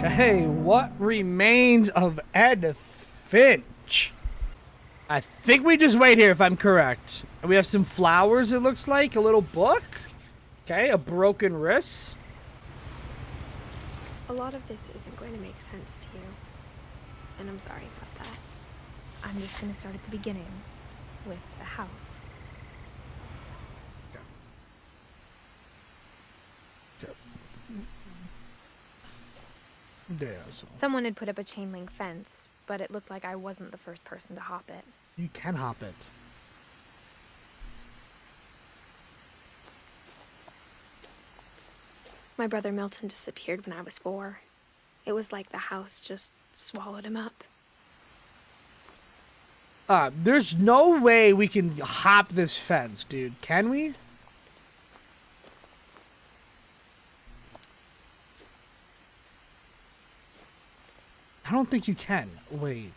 Okay, what remains of Edith Finch? I think we just wait here if I'm correct. And we have some flowers, it looks like. A little book. Okay, a broken wrist. A lot of this isn't going to make sense to you. And I'm sorry about that. I'm just going to start at the beginning with the house. Someone had put up a chain link fence, but it looked like I wasn't the first person to hop it. You can hop it. My brother Milton disappeared when I was 4. It was like the house just swallowed him up. There's no way we can hop this fence, dude. Can we? I don't think you can. Wait.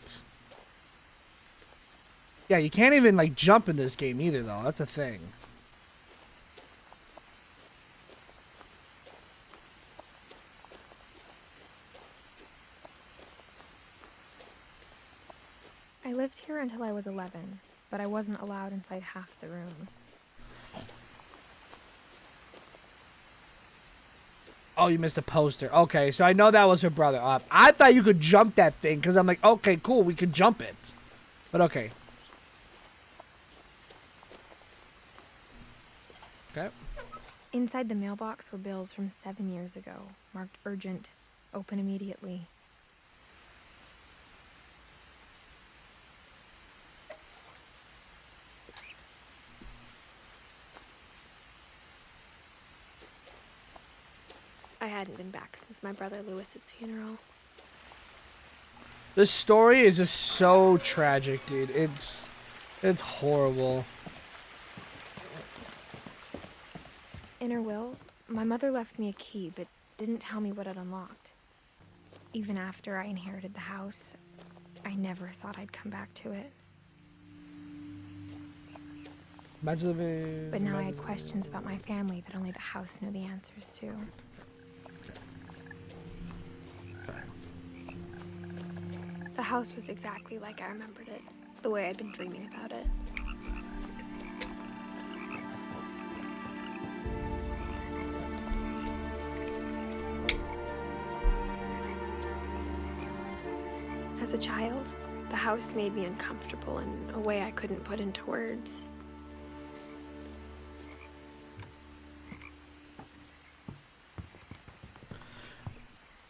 Yeah, you can't even, like, jump in this game either, though. That's a thing. I lived here until I was 11, but I wasn't allowed inside half the rooms. Oh, you missed a poster. Okay, so I know that was her brother. I thought you could jump that thing, because I'm like, okay, cool, we could jump it. But okay. Okay. Inside the mailbox were bills from 7 years ago, marked urgent, open immediately. I hadn't been back since my brother Lewis's funeral. This story is just so tragic, dude. It's horrible. In her will, my mother left me a key, but didn't tell me what it unlocked. Even after I inherited the house, I never thought I'd come back to it. But now I had questions about my family that only the house knew the answers to. The house was exactly like I remembered it, the way I'd been dreaming about it. As a child, the house made me uncomfortable in a way I couldn't put into words.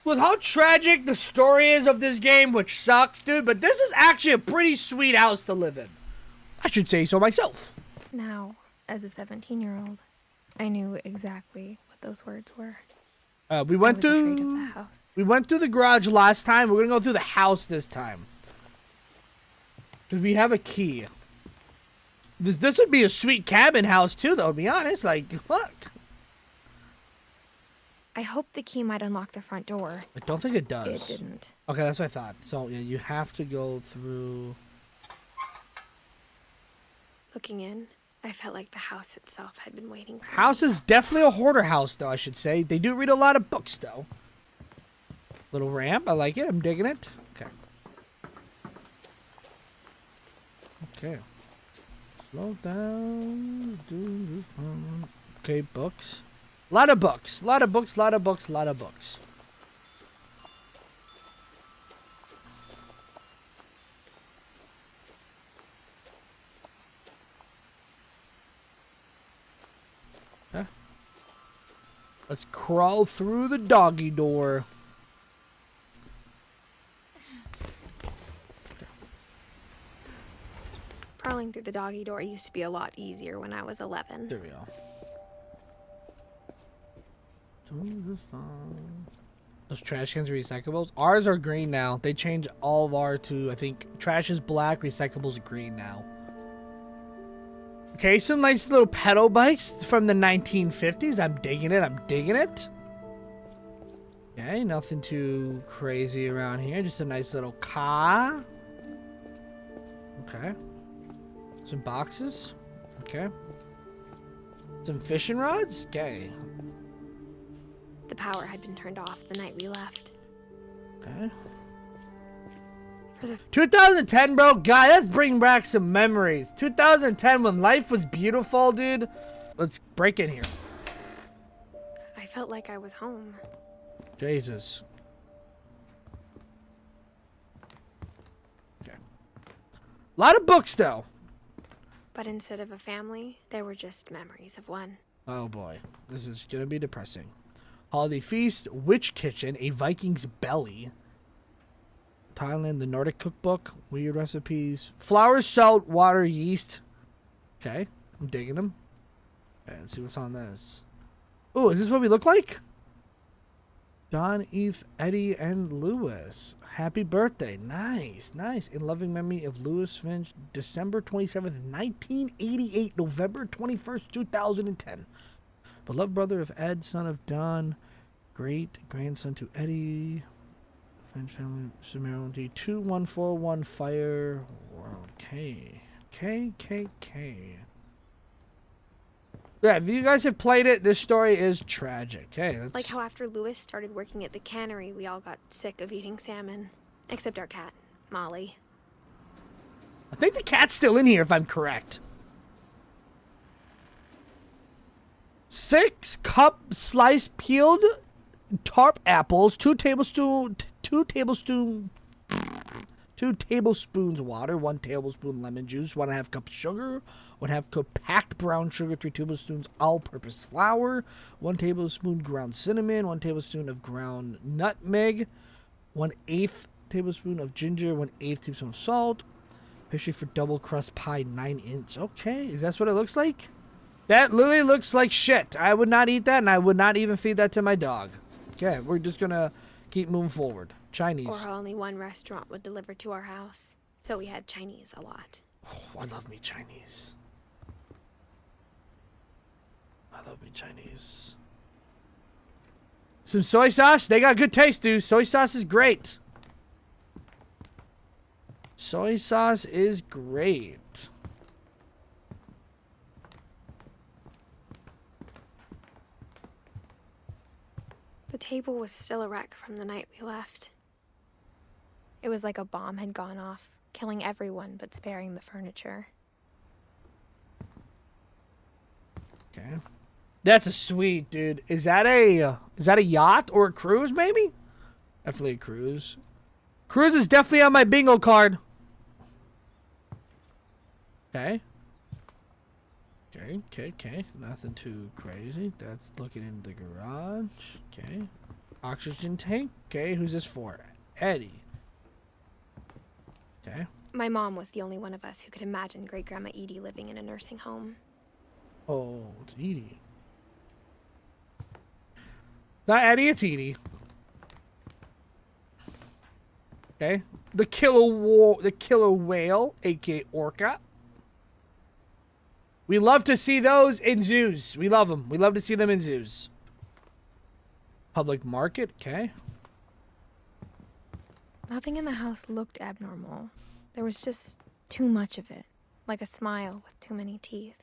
With how tragic the story is of this game, which sucks, dude, but this is actually a pretty sweet house to live in. I should say so myself. Now, as a 17-year-old, I knew exactly what those words were. We went afraid of the house. We went through the garage last time. We're gonna go through the house this time. Cause we have a key. This would be a sweet cabin house too, though. To be honest, like fuck. I hoped the key might unlock the front door. I don't think it does. It didn't. Okay, that's what I thought. So yeah, you have to go through. Looking in, I felt like the house itself had been waiting for me. House is definitely a hoarder house, though, I should say. They do read a lot of books, though. Little ramp. I like it. I'm digging it. Okay. Okay. Slow down. Okay, books. A lot of books. A lot of books. A lot of books. A lot of books. Let's crawl through the doggy door. Crawling through the doggy door used to be a lot easier when I was 11. There we go. Those trash cans are recyclables. Ours are green now. They changed all of our to, I think, trash is black, recyclables green now. Okay, some nice little pedal bikes from the 1950s. I'm digging it. I'm digging it. Okay, nothing too crazy around here. Just a nice little car. Okay. Some boxes. Okay. Some fishing rods. Okay. The power had been turned off the night we left. Okay. 2010, bro. God, let's bring back some memories. 2010 when life was beautiful, dude. Let's break in here. I felt like I was home. Jesus. Okay. A lot of books, though. But instead of a family, there were just memories of one. Oh, boy. This is going to be depressing. Holiday Feast, Witch Kitchen, A Viking's Belly. Thailand, the Nordic Cookbook, weird recipes. Flour, salt, water, yeast. Okay, I'm digging them. Okay, let's see what's on this. Oh, is this what we look like? Don, Eve, Eddie, and Lewis. Happy birthday. Nice, nice. In loving memory of Lewis Finch, December 27th, 1988, November 21st, 2010. Beloved brother of Ed, son of Don, great grandson to Eddie. Finch family, Sumerian 2141 Fire World K. Yeah, if you guys have played it, this story is tragic. Okay, that's... Like how after Lewis started working at the cannery, we all got sick of eating salmon. Except our cat, Molly. I think the cat's still in here, if I'm correct. 6 cup sliced peeled tart apples, 2 tablespoons water, 1 tablespoon lemon juice, 1/2 cup sugar, 1/2 cup packed brown sugar, 3 tablespoons all-purpose flour, 1 tablespoon ground cinnamon, 1 tablespoon of ground nutmeg, 1/8 tablespoon of ginger, 1/8 tablespoon of salt. Pastry for double crust pie, 9-inch. Okay, is that what it looks like? That literally looks like shit. I would not eat that, and I would not even feed that to my dog. Okay, we're just gonna keep moving forward. Chinese. Or only one restaurant would deliver to our house, so we had Chinese a lot. Oh, I love me Chinese. I love me Chinese. Some soy sauce. They got good taste, dude. Soy sauce is great. Soy sauce is great. The table was still a wreck from the night we left. It was like a bomb had gone off, killing everyone but sparing the furniture. Okay. That's a sweet, dude. Is that a yacht or a cruise, maybe? Definitely a cruise. Cruise is definitely on my bingo card. Okay. Okay. Nothing too crazy. That's looking in the garage. Okay. Oxygen tank. Okay, who's this for? Eddie. Okay. My mom was the only one of us who could imagine Great-Grandma Edie living in a nursing home. Oh, it's Edie. Not Eddie, it's Edie. Okay. The killer whale, aka orca. We love to see those in zoos. We love them. We love to see them in zoos. Public market, okay. Nothing in the house looked abnormal. There was just too much of it, like a smile with too many teeth.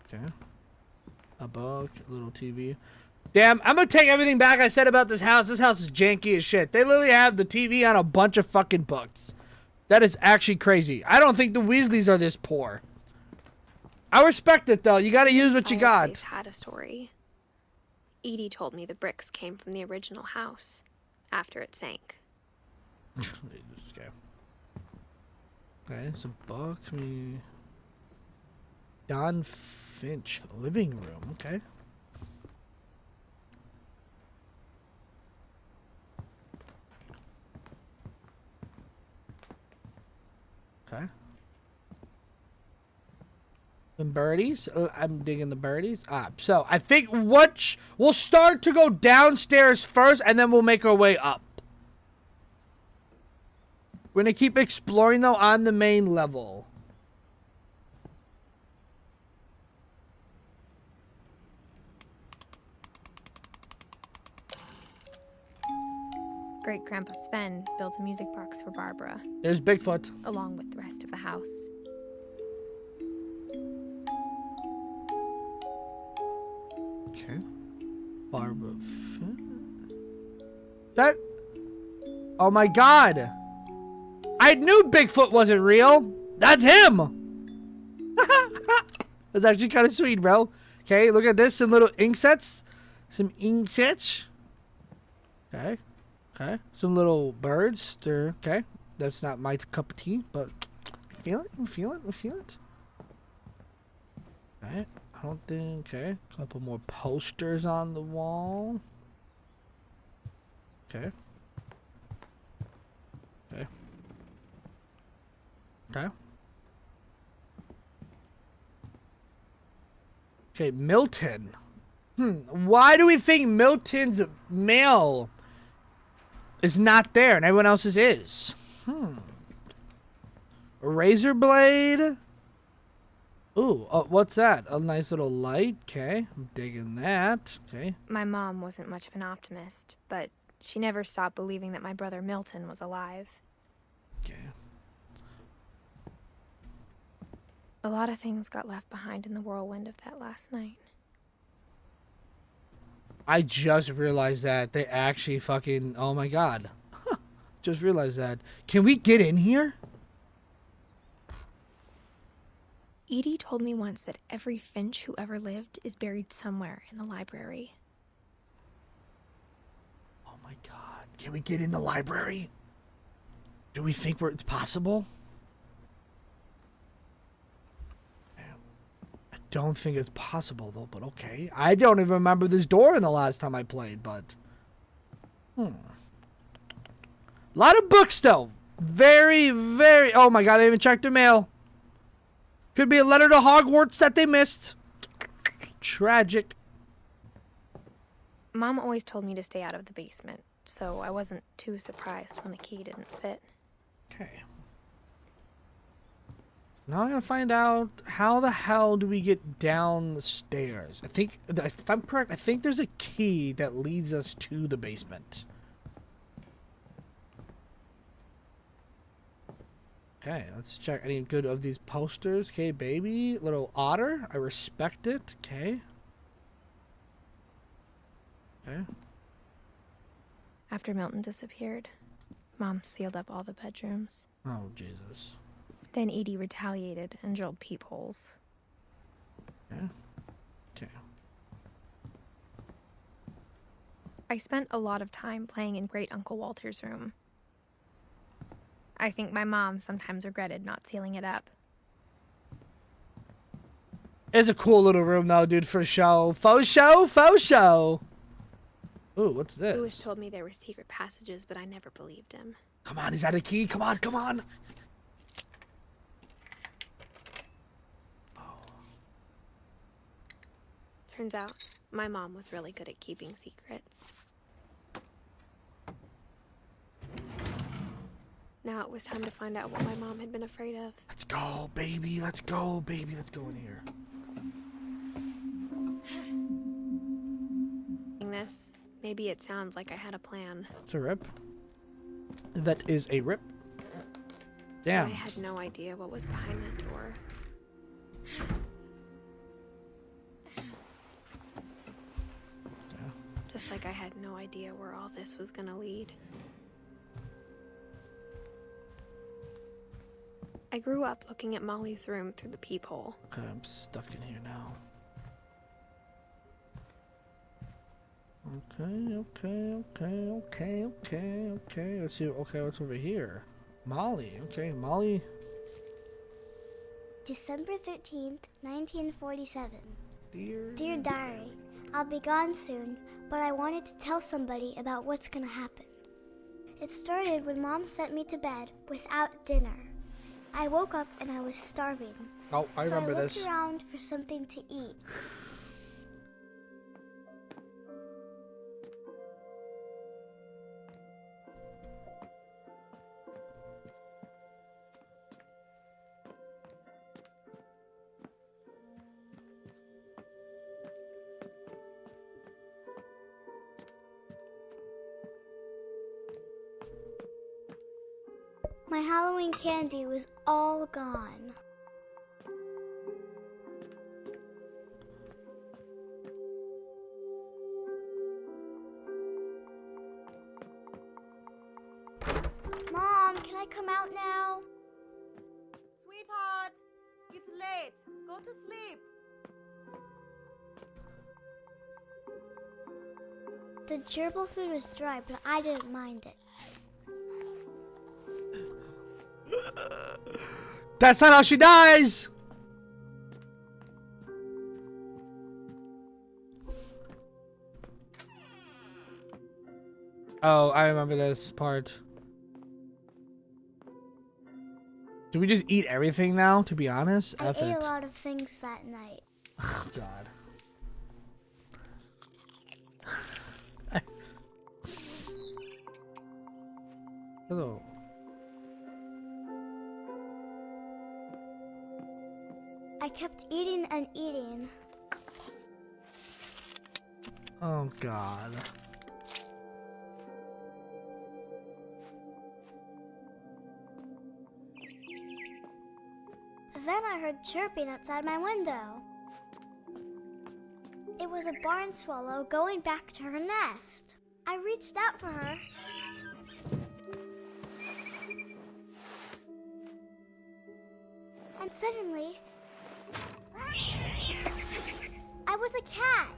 Okay. A book, a little TV. Damn, I'm gonna take everything back I said about this house. This house is janky as shit. They literally have the TV on a bunch of fucking books. That is actually crazy. I don't think the Weasleys are this poor. I respect it, though. You gotta use what you got. Always had a story. Edie told me the bricks came from the original house, after it sank. Okay, some books. Don Finch, living room. Okay. Okay. The birdies. I'm digging the birdies. So I think we'll start to go downstairs first, and then we'll make our way up. We're gonna keep exploring though on the main level. Great-Grandpa Sven built a music box for Barbara, There's Bigfoot. along with the rest of the house. Okay. Barbara Finn. That... Oh my god. I knew Bigfoot wasn't real. That's him. That's actually kind of sweet, bro. Okay, look at this. Some little ink sets. Some ink sets. Okay. Okay. Some little birds. They're okay. That's not my cup of tea, but feel it. Feel it. Feel it. Okay. I don't think. Okay. A couple more posters on the wall. Okay. Okay. Okay. Okay, Milton. Why do we think Milton's mail is not there and everyone else's is? A razor blade. Ooh, what's that? A nice little light. Okay, I'm digging that. Okay. My mom wasn't much of an optimist, but she never stopped believing that my brother Milton was alive. Okay. A lot of things got left behind in the whirlwind of that last night. I just realized that they actually fucking... Oh my god. Just realized that. Can we get in here? Edie told me once that every Finch who ever lived is buried somewhere in the library. Oh my god. Can we get in the library? Do we think it's possible? I don't think it's possible though, but okay. I don't even remember this door in the last time I played, but... A lot of books though. Very, very... Oh my god, I even checked their mail. Could be a letter to Hogwarts that they missed. Tragic. Mom always told me to stay out of the basement, so I wasn't too surprised when the key didn't fit. Okay. Now I'm gonna find out how the hell do we get down the stairs. I think, if I'm correct, I think there's a key that leads us to the basement. Okay, let's check any good of these posters. Okay, baby. Little otter. I respect it. Okay. Okay. After Milton disappeared, Mom sealed up all the bedrooms. Oh, Jesus. Then Edie retaliated and drilled peepholes. Yeah. Okay. I spent a lot of time playing in Great Uncle Walter's room. I think my mom sometimes regretted not sealing it up. It's a cool little room though, dude, for show. Faux show? Faux show. Ooh, what's this? Lewis told me there were secret passages, but I never believed him. Come on, is that a key? Come on, come on. Turns out, my mom was really good at keeping secrets. Now it was time to find out what my mom had been afraid of. Let's go, baby. Let's go, baby. Let's go in here. This, maybe it sounds like I had a plan. It's a rip. That is a rip. Damn. But I had no idea what was behind that door. Just like I had no idea where all this was gonna lead. I grew up looking at Molly's room through the peephole. Okay, I'm stuck in here now. Okay. Let's see. Okay, what's over here? Molly. Okay, Molly. December 13th, 1947. Dear Diary, I'll be gone soon, but I wanted to tell somebody about what's gonna happen. It started when Mom sent me to bed without dinner. I woke up and I was starving. Oh, I remember so I looked this. around for something to eat. My Halloween candy was all gone. come out now? Sweetheart, it's late. Go to sleep. The gerbil food was dry, but I didn't mind it. That's not how she dies! Oh, I remember this part. Do we just eat everything now, to be honest? I F ate it. a lot of things that night. Oh, God. Hello. I kept eating and eating. Oh, God. Then I heard chirping outside my window. It was a barn swallow going back to her nest. I reached out for her. And suddenly, I was a cat.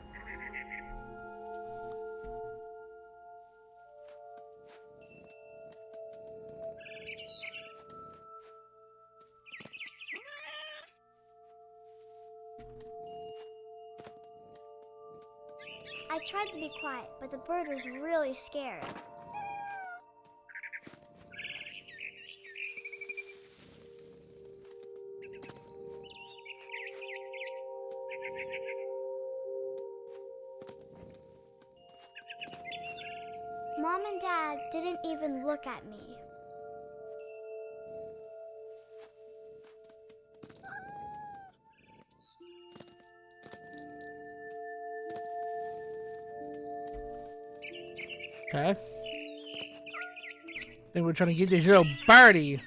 I tried to be quiet, but the bird was really scared. Mom and Dad didn't even look at me. Okay. Then we're trying to get this little birdie.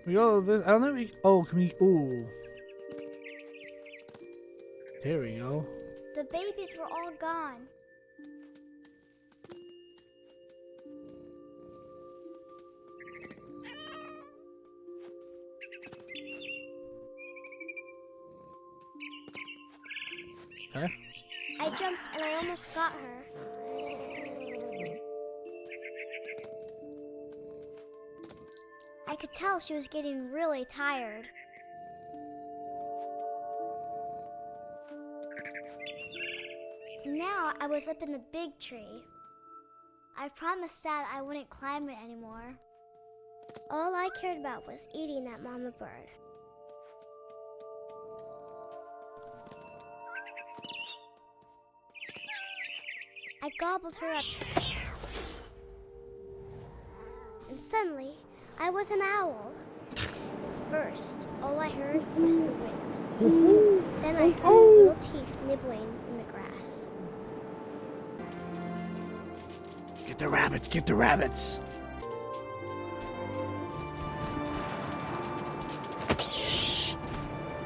We go this. I don't know. Oh, can we? Ooh. There we go. The babies were all gone. Okay. I jumped and I almost got her. I could tell she was getting really tired. Now I was up in the big tree. I promised Dad I wouldn't climb it anymore. All I cared about was eating that mama bird. I gobbled her up. And suddenly, I was an owl. First, all I heard was the wind. Then I heard little teeth nibbling in the grass. Get the rabbits. Get the rabbits.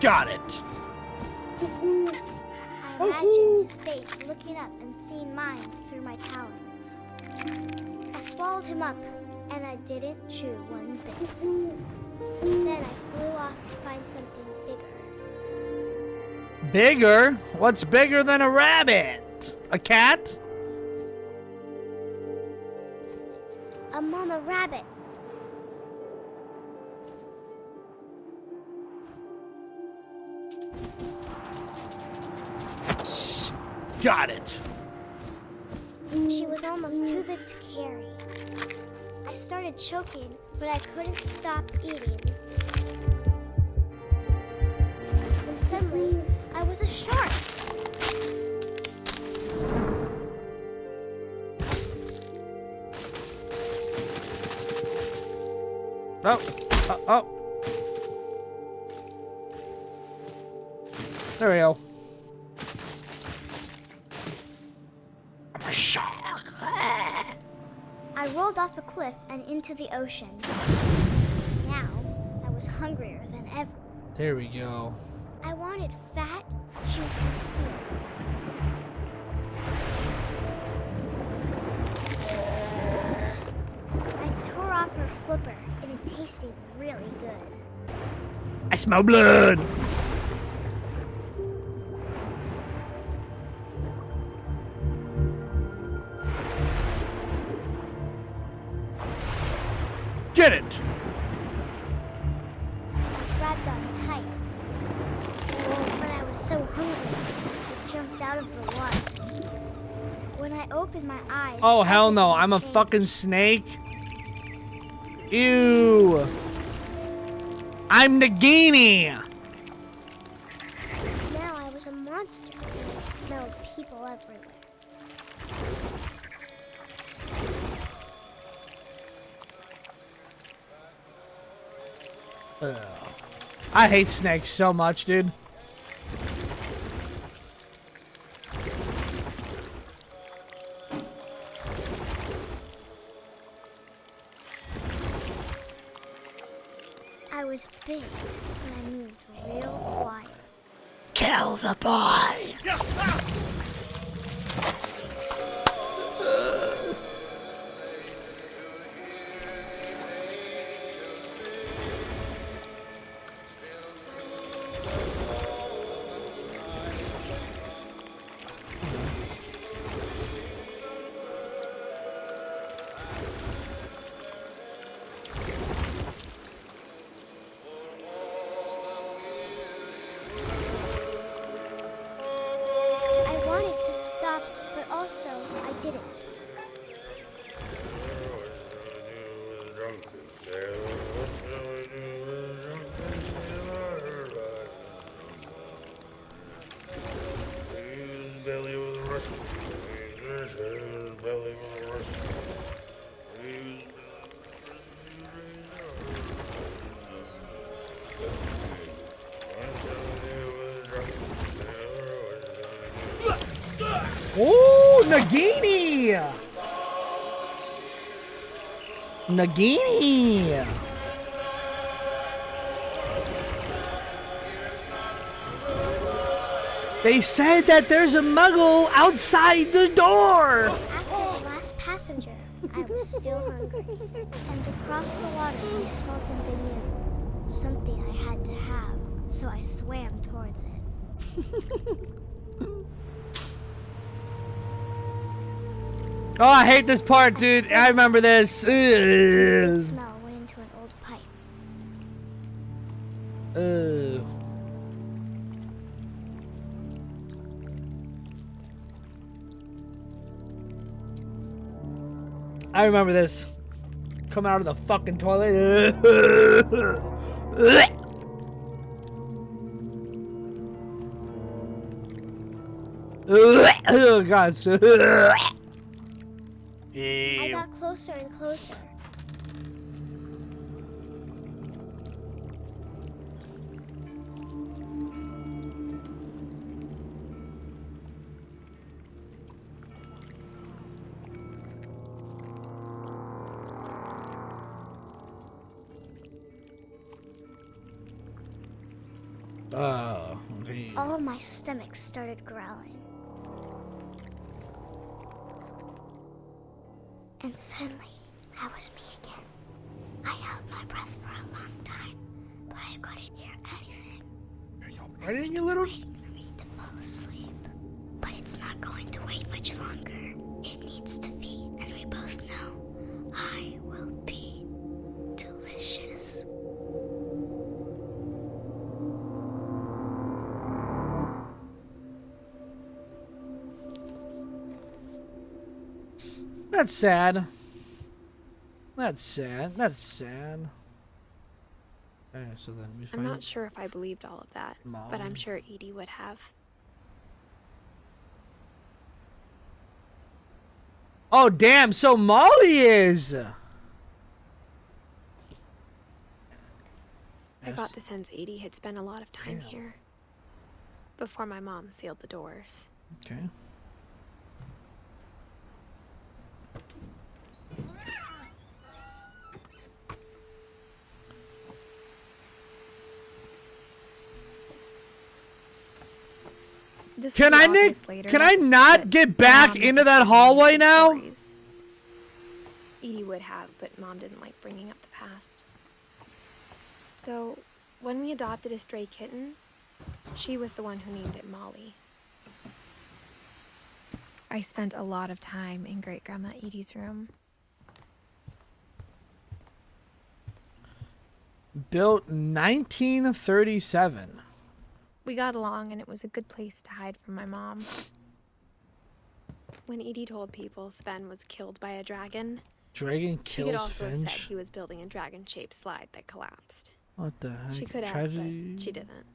Got it. I imagined his face looking up and seeing mine through my talons. I swallowed him up, and I didn't chew one bit. Then I flew off to find something bigger. Bigger? What's bigger than a rabbit? A cat? A mama rabbit. Got it. She was almost too big to carry. I started choking, but I couldn't stop eating. And suddenly, I was a shark. Oh. There we go. I'm a shark. I rolled off a cliff and into the ocean. Now, I was hungrier than ever. There we go. I wanted fat, juicy seals. I tore off her tasted really good. I smell blood. Get it. I grabbed on tight. But I was so hungry, I jumped out of the water. When I opened my eyes... Oh, hell no. everything I'm a changed. fucking snake. Ew. I'm Nagini. Now I was a monster. I smelled people everywhere. I hate snakes so much, dude. I was big, and I moved real quiet. Kill the boy. I wanted to stop, but also I didn't. Ooh, Nagini! Nagini! They said that there's a muggle outside the door! After the last passenger, I was still hungry. And across the water, I smelled something new. Something I had to have, so I swam towards it. Oh, I hate this part, dude. I remember this. The Ugh. smell went into an old pipe. Ugh. I remember this. Come out of the fucking toilet. Oh god. I got closer and closer. Oh. Okay. All of my stomach started growling. And suddenly, I was me again. I held my breath for a long time, but I couldn't hear anything. Why didn't you little? Waiting for me to fall asleep. But it's not going to wait much longer. It needs to feed, and we both know I will be delicious. That's sad. That's sad. That's sad. Okay, so then we I'm find not sure if I believed all of that, but I'm Mom. sure Edie would have. Oh damn! So Molly is. I got the sense Edie had spent a lot of time here before my mom sealed the doors. Okay. This Can will be I, Nick? obvious later, Can I not but get back Mom into didn't that bring hallway up now? stories. Edie would have, but Mom didn't like bringing up the past. Though, when we adopted a stray kitten, she was the one who named it Molly. I spent a lot of time in Great-Grandma Edie's room. Built 1937. We got along, and it was a good place to hide from my mom. When Edie told people Sven was killed by a dragon, Dragon she could kills also have said Finch. he was building a dragon-shaped slide that collapsed. What the heck? She could have, Tragedy. but she didn't.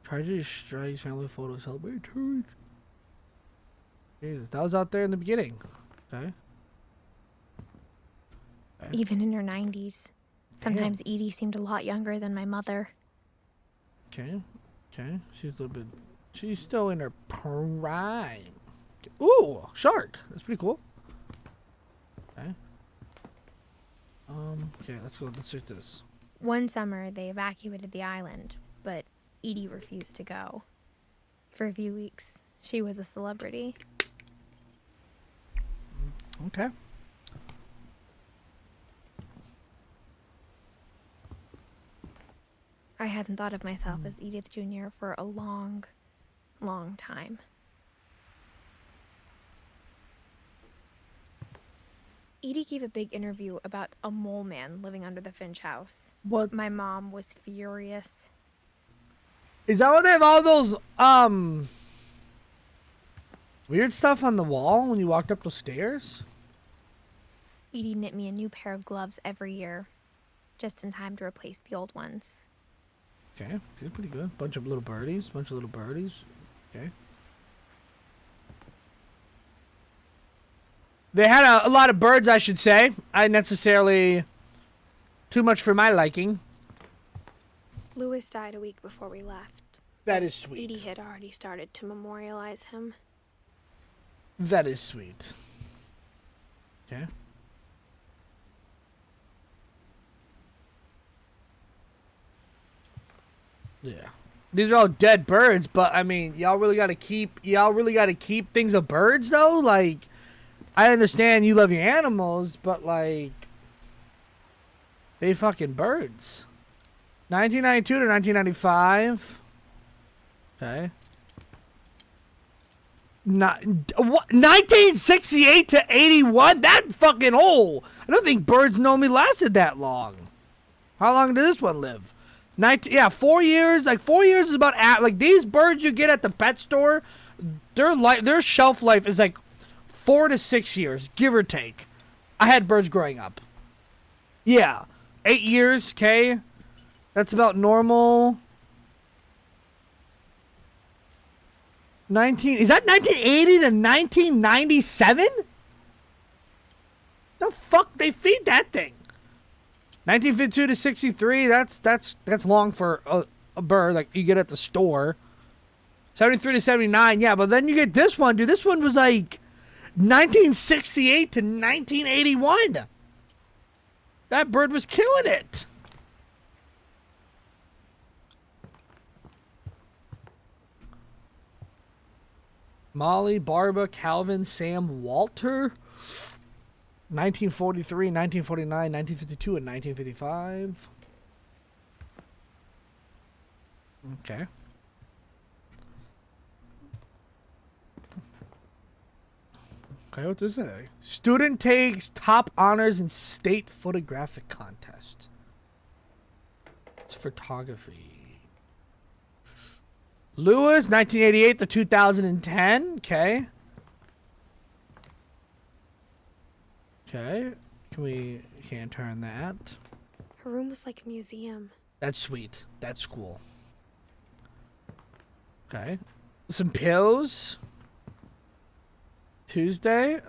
Tragedy strikes family photos celebrate 2 weeks. Jesus, that was out there in the beginning. Okay. Even in her 90s. Sometimes Edie seemed a lot younger than my mother. Okay. Okay. She's a little bit. She's still in her prime. Ooh, shark. That's pretty cool. Okay. Okay, let's go. Let's check this. One summer, they evacuated the island, but Edie refused to go. For a few weeks, she was a celebrity. Okay. I hadn't thought of myself as Edith Jr. for a long, long time. Edie gave a big interview about a mole man living under the Finch house. What? My mom was furious. Is that why they have all those, weird stuff on the wall when you walked up the stairs? Edie knit me a new pair of gloves every year, just in time to replace the old ones. Okay, good, pretty good. Bunch of little birdies. Okay. They had a lot of birds, I should say. I necessarily too much for my liking. Louis died a week before we left. That is sweet. Edie had already started to memorialize him. That is sweet. Okay. Yeah. These are all dead birds, but I mean, y'all really gotta keep things of birds though? Like, I understand you love your animals, but like, they fucking birds. 1992 to 1995. Okay. Not, what, 1968 to 81? That fucking old. I don't think birds normally lasted that long. How long did this one live? 4 years. Like 4 years is about like these birds you get at the pet store. Their shelf life is like 4 to 6 years, give or take. I had birds growing up. Yeah, 8 years. Okay, that's about normal. 19 is that 1980 to 1997? The fuck they feed that thing? 1952 to 63. That's long for a bird like you get at the store. 73 to 79. Yeah, but then you get this one, dude. This one was like 1968 to 1981. That bird was killing it. Molly, Barbara, Calvin, Sam, Walter. 1943, 1949, 1952, and 1955. Okay. Okay, what does it say? Student takes top honors in state photographic contest. It's photography. Lewis, 1988 to 2010. Okay. Okay. Can't turn that. Her room was like a museum. That's sweet. That's cool. Okay. Some pills. Tuesday.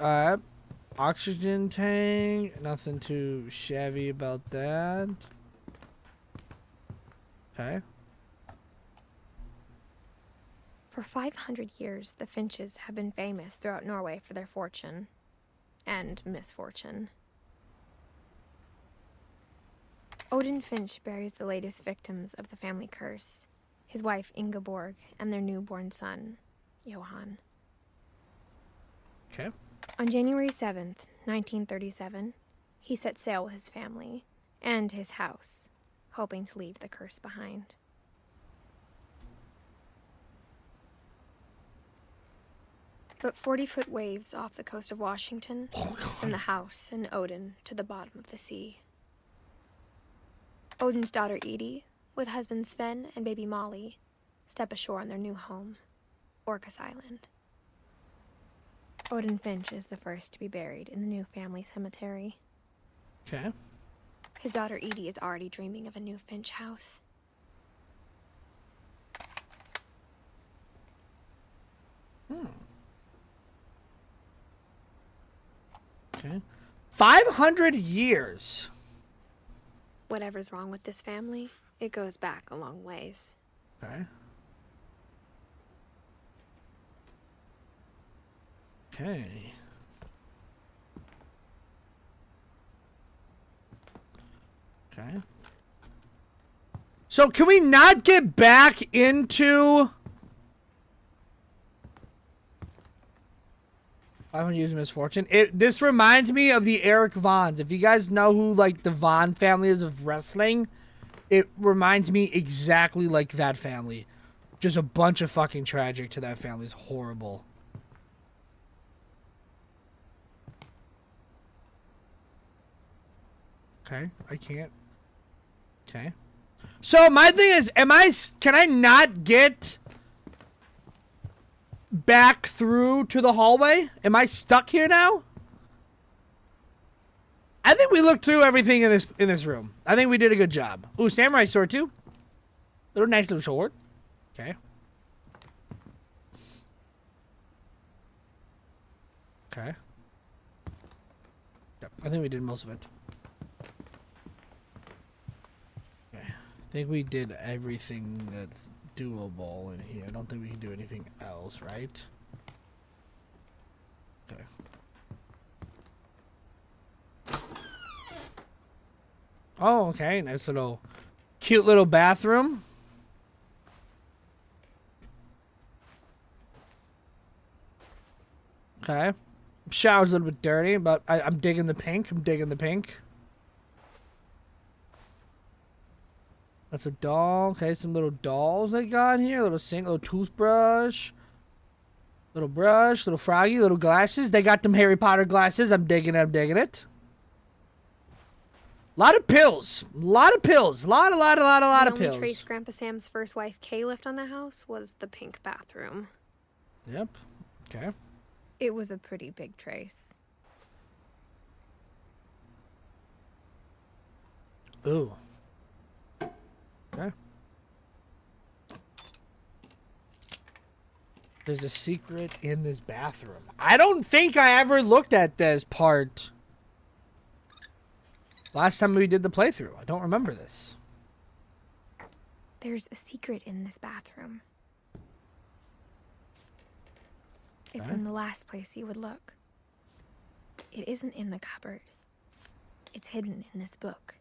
Oxygen tank. Nothing too shabby about that. Okay. For 500 years, the Finches have been famous throughout Norway for their fortune and misfortune. Odin Finch buries the latest victims of the family curse, his wife Ingeborg and their newborn son, Johan. Okay. On January 7th, 1937, he set sail with his family and his house, hoping to leave the curse behind. But 40-foot waves off the coast of Washington send the house and Odin to the bottom of the sea. Odin's daughter Edie, with husband Sven and baby Molly, step ashore on their new home, Orcas Island. Odin Finch is the first to be buried in the new family cemetery. Okay. His daughter Edie is already dreaming of a new Finch house. Okay. 500 years. Whatever's wrong with this family, it goes back a long ways. Okay. Okay. Okay. So can we not get back into... I don't use misfortune. This reminds me of the Eric Vaughns. If you guys know who like the Vaughn family is of wrestling, it reminds me exactly like that family. Just a bunch of fucking tragic to that family. It's horrible. Okay, I can't. Okay. So my thing is, can I not get back through to the hallway? Am I stuck here now? I think we looked through everything in this room. I think we did a good job. Ooh, samurai sword too. Nice little sword. Okay. Okay. Yep, I think we did most of it. Okay. I think we did everything that's doable in here. I don't think we can do anything else, right? Okay. Oh, okay. Nice little, cute little bathroom. Okay. Shower's a little bit dirty, but I'm digging the pink. I'm digging the pink. That's a doll. Okay, some little dolls they got here. Little sink, little toothbrush. Little brush, little froggy, little glasses. They got them Harry Potter glasses. I'm digging it. I'm digging it. Lot of pills. Lot of pills. Lot of pills. The only trace Grandpa Sam's first wife, Kay, left on the house was the pink bathroom. Yep. Okay. It was a pretty big trace. Ooh. Okay. There's a secret in this bathroom. I don't think I ever looked at this part last time we did the playthrough. I don't remember this. There's a secret in this bathroom. It's Okay. in the last place you would look. It isn't in the cupboard. It's hidden in this book.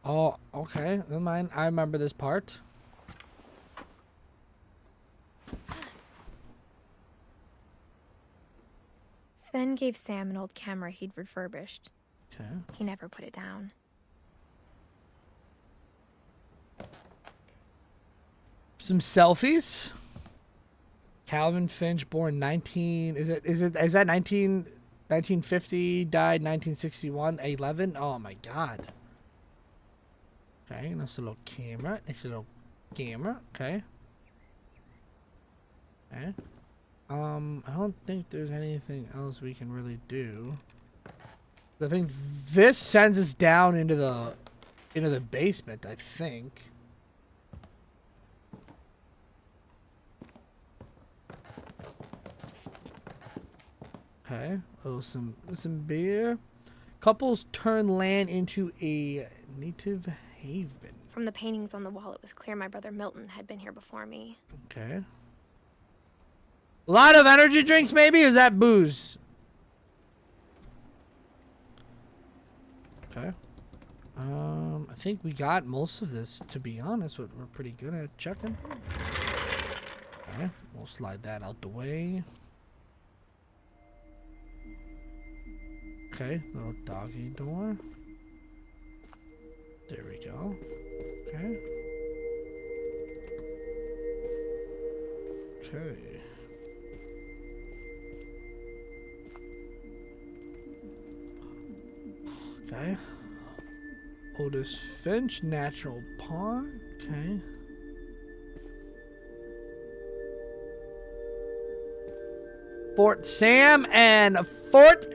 Oh, okay. Never mind. I remember this part. Sven gave Sam an old camera he'd refurbished. Okay. He never put it down. Some selfies. Calvin Finch, born 19. Is that 1950? Died 1961. 11. Oh my God. Okay, nice little camera. Nice little camera. Okay. Okay. I don't think there's anything else we can really do. I think this sends us down into the basement, I think. Okay. Oh, some beer. Couples turn land into a native haven. From the paintings on the wall, it was clear my brother Milton had been here before me. Okay. A lot of energy drinks, maybe? Or is that booze? Okay. I think we got most of this, to be honest. We're pretty good at checking. Okay. We'll slide that out the way. Okay, little doggy door. There we go. Okay. Okay. Okay. Edith Finch, Natural Pond. Okay. Fort Sam and Fort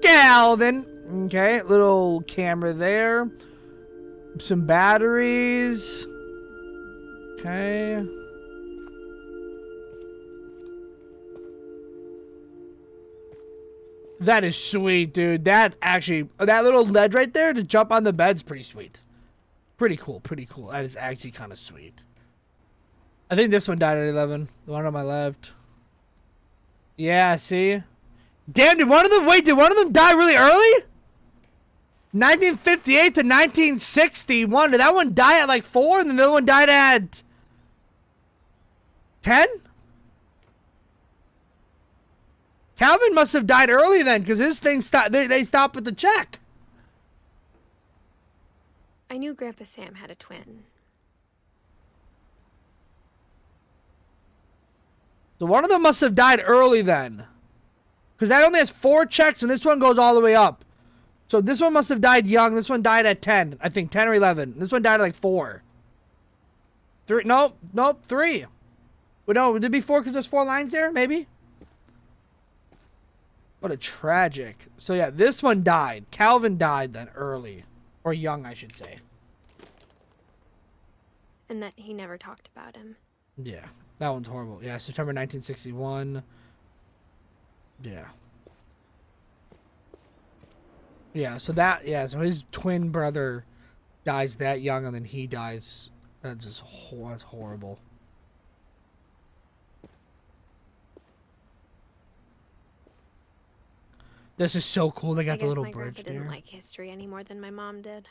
Galvin. Okay, little camera there. Some batteries. Okay. That is sweet, dude. That actually, that little ledge right there to jump on the bed's pretty sweet. Pretty cool, pretty cool. That is actually kind of sweet. I think this one died at 11. The one on my left. Yeah, see? Damn, did one of them die really early? 1958 to 1961. Did that one die at like 4 and then the other one died at 10? Calvin must have died early then because his thing stopped. They stopped with the check. I knew Grandpa Sam had a twin. So one of them must have died early then. Because that only has 4 checks and this one goes all the way up. So this one must have died young. This one died at 10. I think 10 or 11. This one died at like 4. 3. Nope. 3. Well, no, would it be 4 because there's 4 lines there? Maybe? What a tragic. So yeah, this one died. Calvin died then early. Or young, I should say. And that he never talked about him. Yeah. That one's horrible. Yeah, September 1961. Yeah. Yeah, so so his twin brother dies that young and then he dies. That's horrible. This is so cool. They got the little bridge there. I guess my grandpa didn't like history any more than my mom did.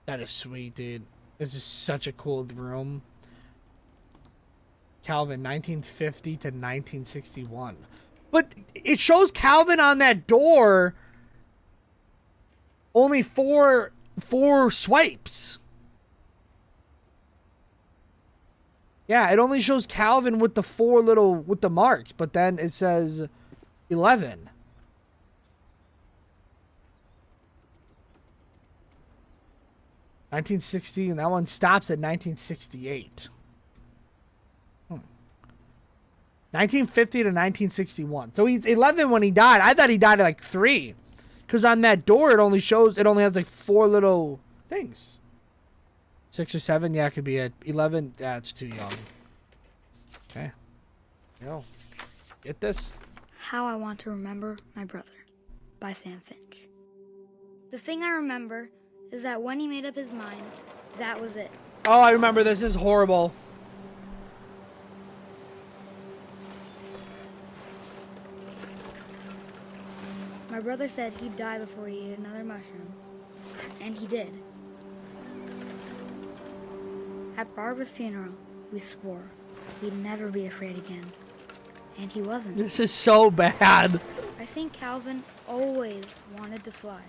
That is sweet, dude. This is such a cool room. Calvin, 1950 to 1961. But it shows Calvin on that door only four swipes. Yeah, it only shows Calvin with the with the marks, but then it says 11. $1960, and that one stops at 1968. 1950 to 1961. So he's 11 when he died. I thought he died at like 3. Because on that door, it only has like 4 little things. 6 or 7, yeah, it could be at 11. That's too young. Okay. Yo, get this. How I Want to Remember My Brother by Sam Finch. The thing I remember is that when he made up his mind, that was it. Oh, I remember this. This is horrible. My brother said he'd die before he ate another mushroom. And he did. At Barbara's funeral, we swore we'd never be afraid again. And he wasn't. This is so bad. I think Calvin always wanted to fly.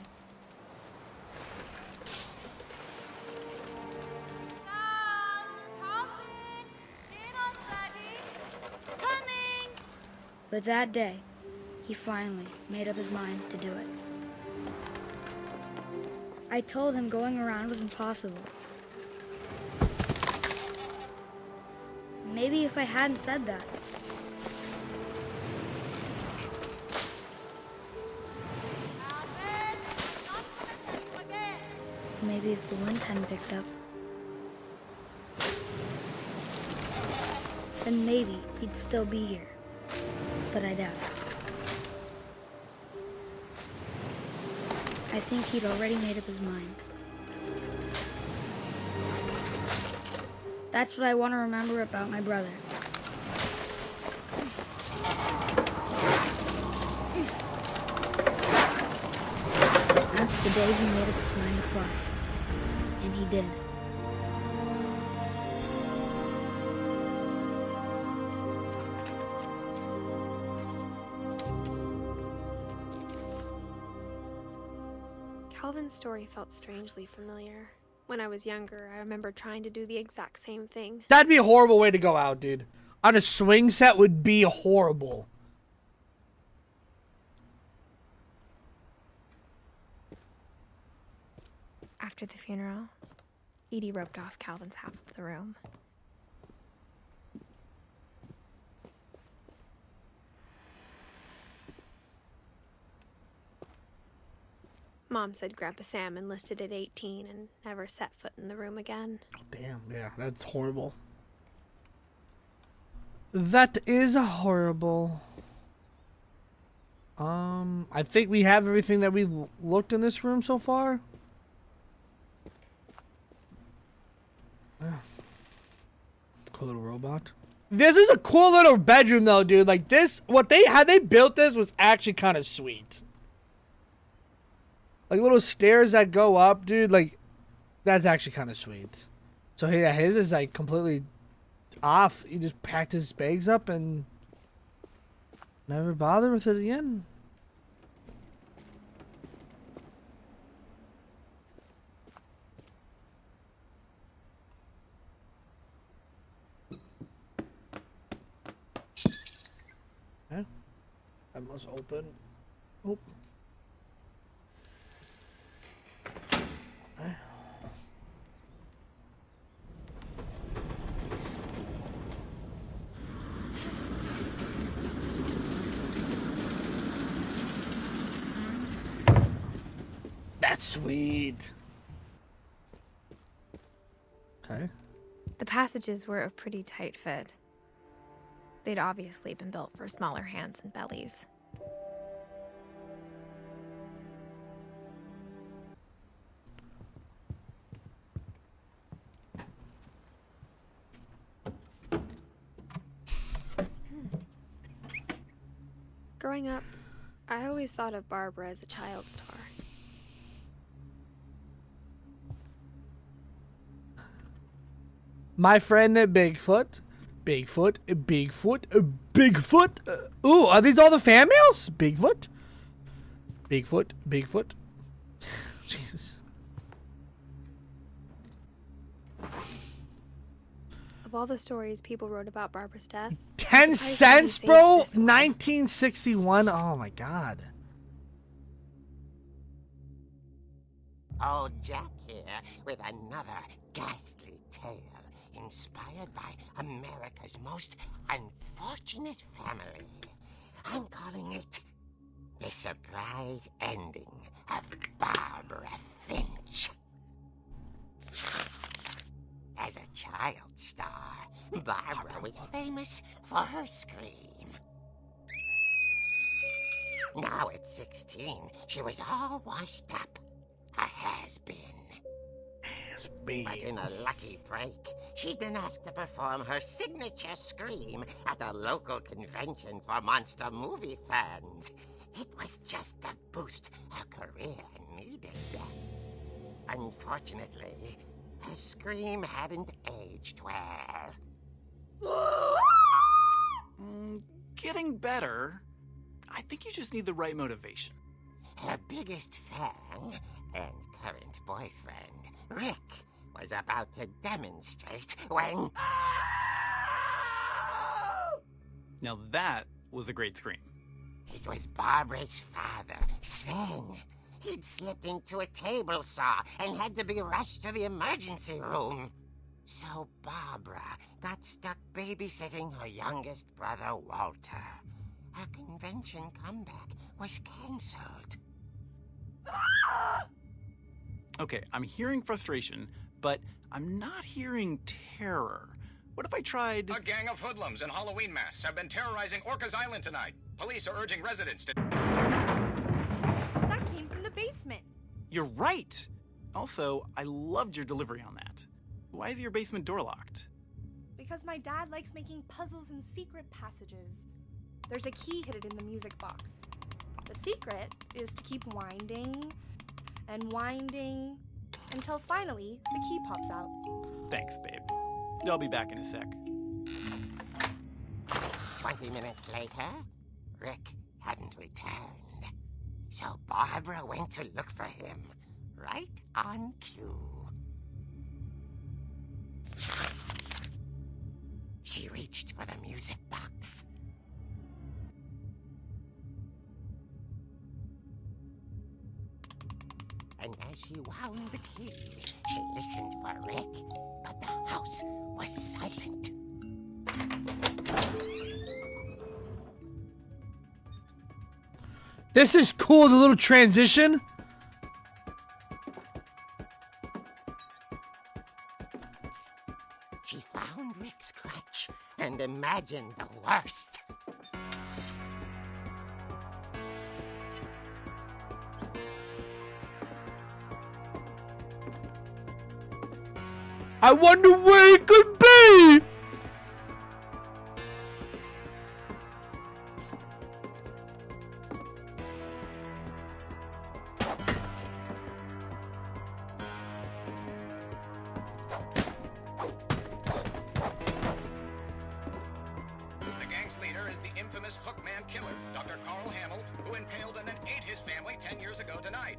But that day, he finally made up his mind to do it. I told him going around was impossible. Maybe if I hadn't said that. Maybe if the wind hadn't picked up. Then maybe he'd still be here. But I doubt it. I think he'd already made up his mind. That's what I want to remember about my brother. That's the day he made up his mind to fly. And he did. Calvin's story felt strangely familiar. When I was younger, I remember trying to do the exact same thing. That'd be a horrible way to go out, dude. On a swing set would be horrible. After the funeral, Edie roped off Calvin's half of the room. Mom said Grandpa Sam enlisted at 18 and never set foot in the room again. Oh, damn, yeah, that's horrible. That is horrible. I think we have everything that we've looked in this room so far. Cool little robot. This is a cool little bedroom though, dude. Like this, how they built this was actually kind of sweet. Like little stairs that go up, dude. Like, that's actually kind of sweet. So yeah, his is like completely off. He just packed his bags up and never bothered with it again. Okay. I must open. Oh. That's sweet. Okay. The passages were a pretty tight fit. They'd obviously been built for smaller hands and bellies. Growing up, I always thought of Barbara as a child star. My friend Bigfoot. Bigfoot. Ooh, are these all the fan mails? Bigfoot. Jesus. Of all the stories people wrote about Barbara's death, 10 I'm surprised cents, they bro? saved this one. 1961. Oh my god. Old Jack here with another ghastly tale inspired by America's most unfortunate family. I'm calling it The Surprise Ending of Barbara Finch. As a child star, Barbara was famous for her scream. Now at 16, she was all washed up. A has-been. But in a lucky break, she'd been asked to perform her signature scream at a local convention for monster movie fans. It was just the boost her career needed. Unfortunately, her scream hadn't aged well. Getting better. I think you just need the right motivation. Her biggest fan and current boyfriend, Rick, was about to demonstrate when... Now that was a great scream. It was Barbara's father, Sven. He'd slipped into a table saw and had to be rushed to the emergency room. So Barbara got stuck babysitting her youngest brother, Walter. Her convention comeback was cancelled. Okay, I'm hearing frustration, but I'm not hearing terror. What if I tried... A gang of hoodlums in Halloween masks have been terrorizing Orcas Island tonight. Police are urging residents to... That came from the basement. You're right! Also, I loved your delivery on that. Why is your basement door locked? Because my dad likes making puzzles and secret passages. There's a key hidden in the music box. The secret is to keep winding and winding until finally the key pops out. Thanks, babe. I'll be back in a sec. 20 minutes later, Rick hadn't returned. So Barbara went to look for him, right on cue. She reached for the music box. And as she wound the key, she listened for Rick, but the house was silent. This is cool, the little transition. She found Rick's crutch and imagined the worst. I wonder where it could be. The gang's leader is the infamous Hookman killer, Dr. Carl Hamill, who impaled and then ate his family 10 years ago tonight.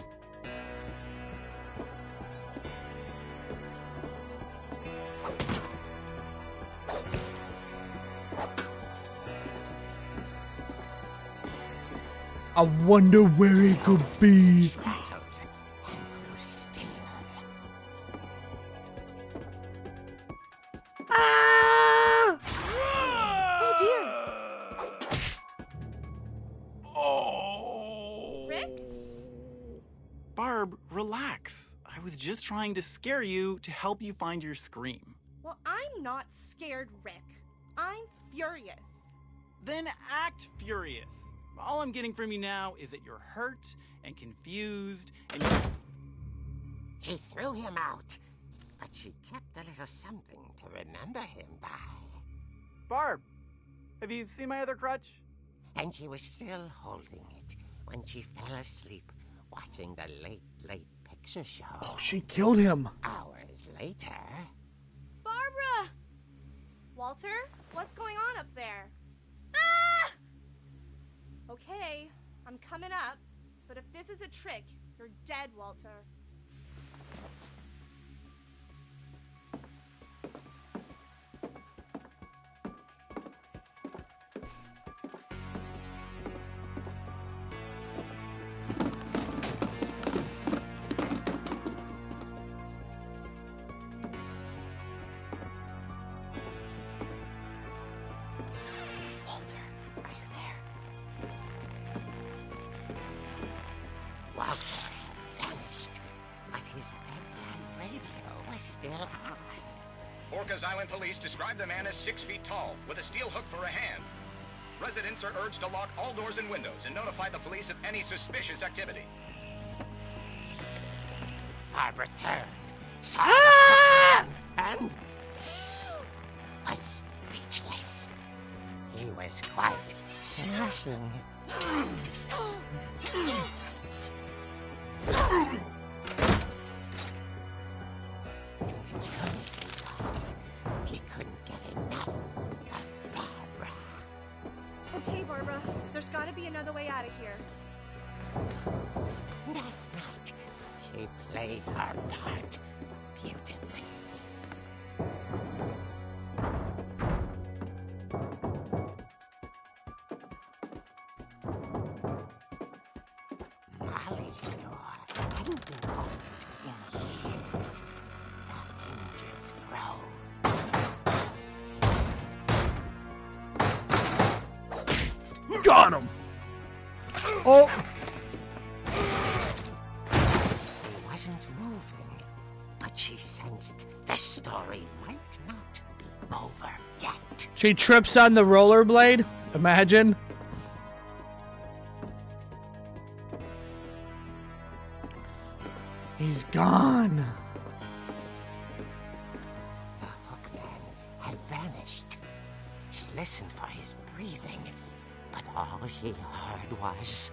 I wonder where it could be. Rattled and grew still. Ah! Oh dear! Oh. Rick? Barb, relax. I was just trying to scare you to help you find your scream. Well, I'm not scared, Rick. I'm furious. Then act furious. All I'm getting from you now is that you're hurt and confused and She threw him out, but she kept a little something to remember him by. Barb, have you seen my other crutch? And she was still holding it when she fell asleep watching the late picture show. Oh, she killed him. Hours later... Barbara! Walter, what's going on up there? Ah! Okay, I'm coming up, but if this is a trick, you're dead, Walter. Walter had vanished, but his bedside radio was still on. Orcas Island police describe the man as 6 feet tall, with a steel hook for a hand. Residents are urged to lock all doors and windows and notify the police of any suspicious activity. Barbara turned, saw the hook man, and was speechless. He was quite smashing. He couldn't get enough of Barbara. Okay, Barbara, there's gotta be another way out of here. That night, she played her part beautifully. Molly's door hadn't been opened in years. The hinges groaned. Got him. Oh. He wasn't moving, but she sensed the story might not be over yet. She trips on the rollerblade. Imagine. He's gone. The hookman had vanished. She listened for his breathing, but all she heard was...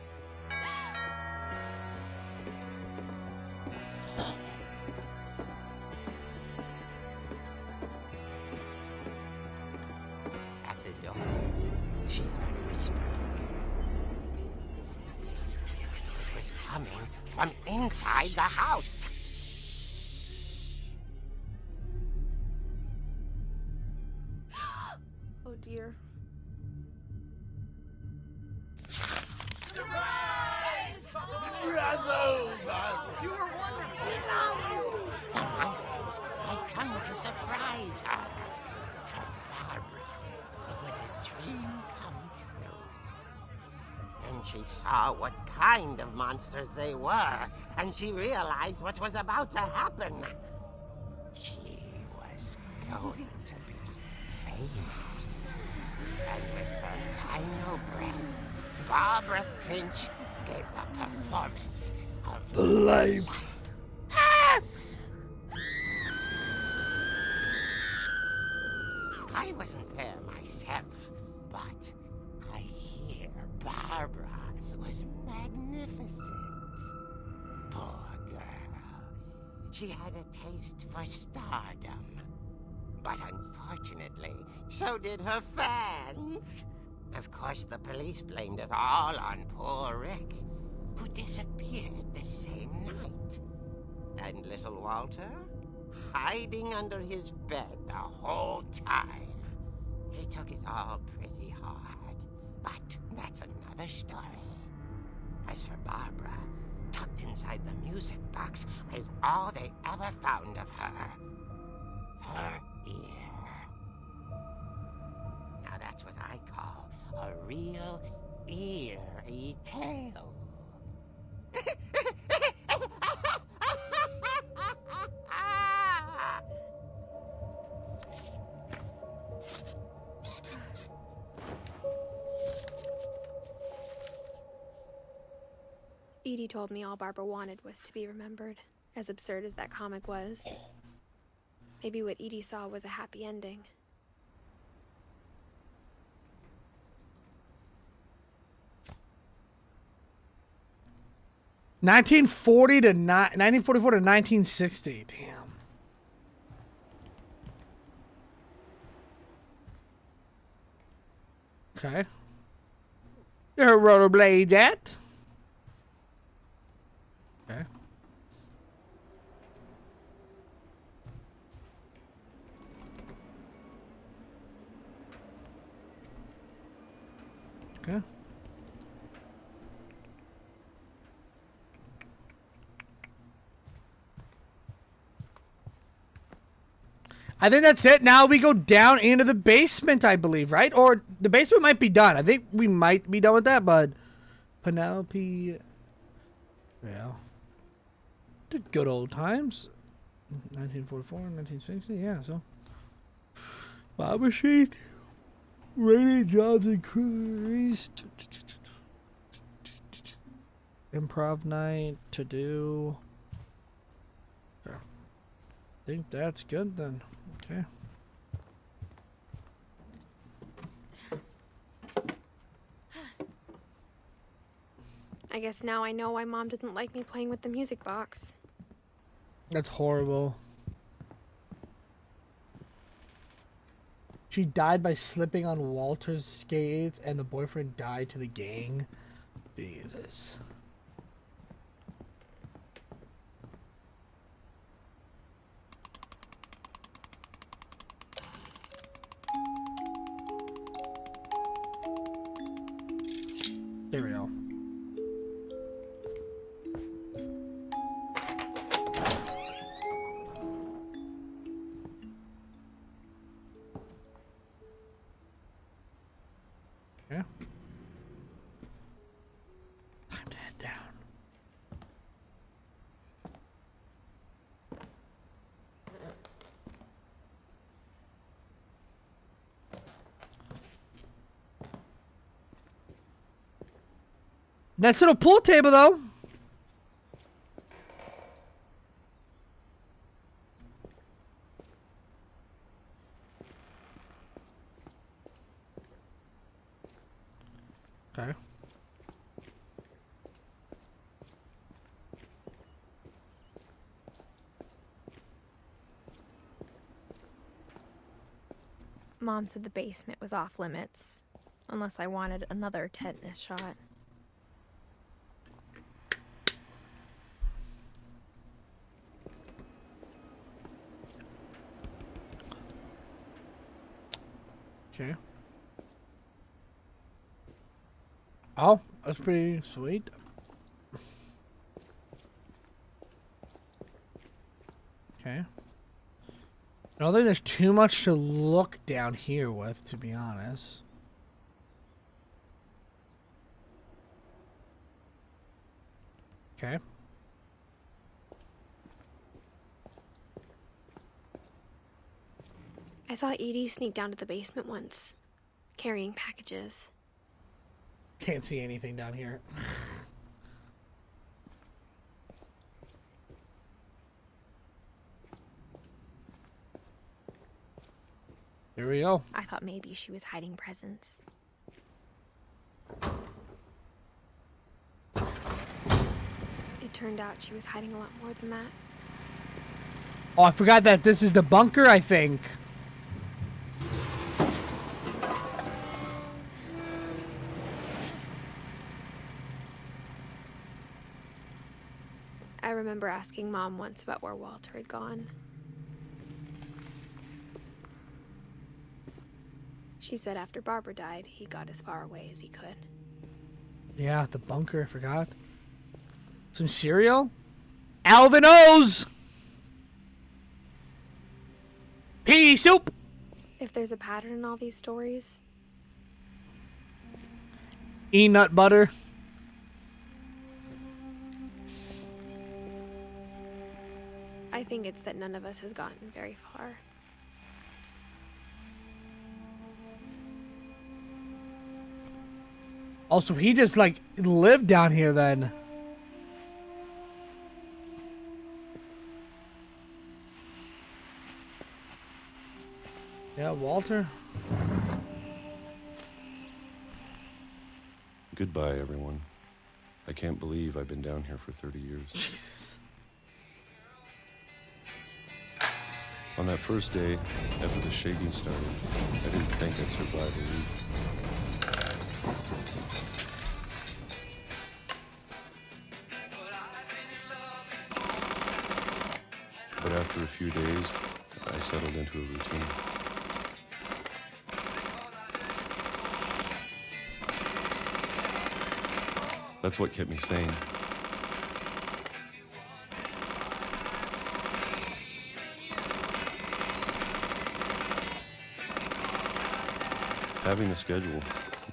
At the door, she heard whispering. It was coming from inside the house. Oh dear. The monsters had come to surprise her. For Barbara, it was a dream come true. Then she saw what kind of monsters they were, and she realized what was about to happen. She was going to be famous. And with her final breath, Barbara Finch gave the performance of The life. I wasn't there myself, but I hear Barbara was magnificent. Poor girl. She had a taste for stardom. But unfortunately, so did her fans. Of course, the police blamed it all on poor Rick, who disappeared the same night. And little Walter? Hiding under his bed the whole time. He took it all pretty hard, but that's another story. As for Barbara, tucked inside the music box was all they ever found of her. Her ear. Now that's what I call a real eerie tale. Edie told me all Barbara wanted was to be remembered, as absurd as that comic was. Maybe what Edie saw was a happy ending. (1944 to 1960). Damn. Okay. There are rollerblades at. Okay. Okay. I think that's it. Now we go down into the basement, I believe, right? Or the basement might be done. I think we might be done with that, but Penelope, yeah. The good old times. 1944, 1960, yeah, so. Bob machine. Radio jobs increased. Improv night to do. Okay. I think that's good then. Okay. I guess now I know why Mom didn't like me playing with the music box. That's horrible. She died by slipping on Walter's skates, and the boyfriend died to the gang. Jesus. There we go. Yeah. Time to head down. Nice little pool table, though. Okay. Mom said the basement was off limits, unless I wanted another tetanus shot. Okay. Oh, that's pretty sweet. Okay. I don't think there's too much to look down here with, to be honest. Okay. I saw Edie sneak down to the basement once, carrying packages. Can't see anything down here. Here we go. I thought maybe she was hiding presents. It turned out she was hiding a lot more than that. Oh, I forgot that this is the bunker, I think. I remember asking Mom once about where Walter had gone. She said after Barbara died, he got as far away as he could. Yeah, the bunker, I forgot. Some cereal? Alvin O's! Pea soup! If there's a pattern in all these stories, E-nut butter. I think it's that none of us has gotten very far. Also, he just, like, lived down here then. Yeah, Walter. Goodbye, everyone. I can't believe I've been down here for 30 years. Jeez. On that first day, after the shaking started, I didn't think I'd survive a week. But after a few days, I settled into a routine. That's what kept me sane. Having a schedule,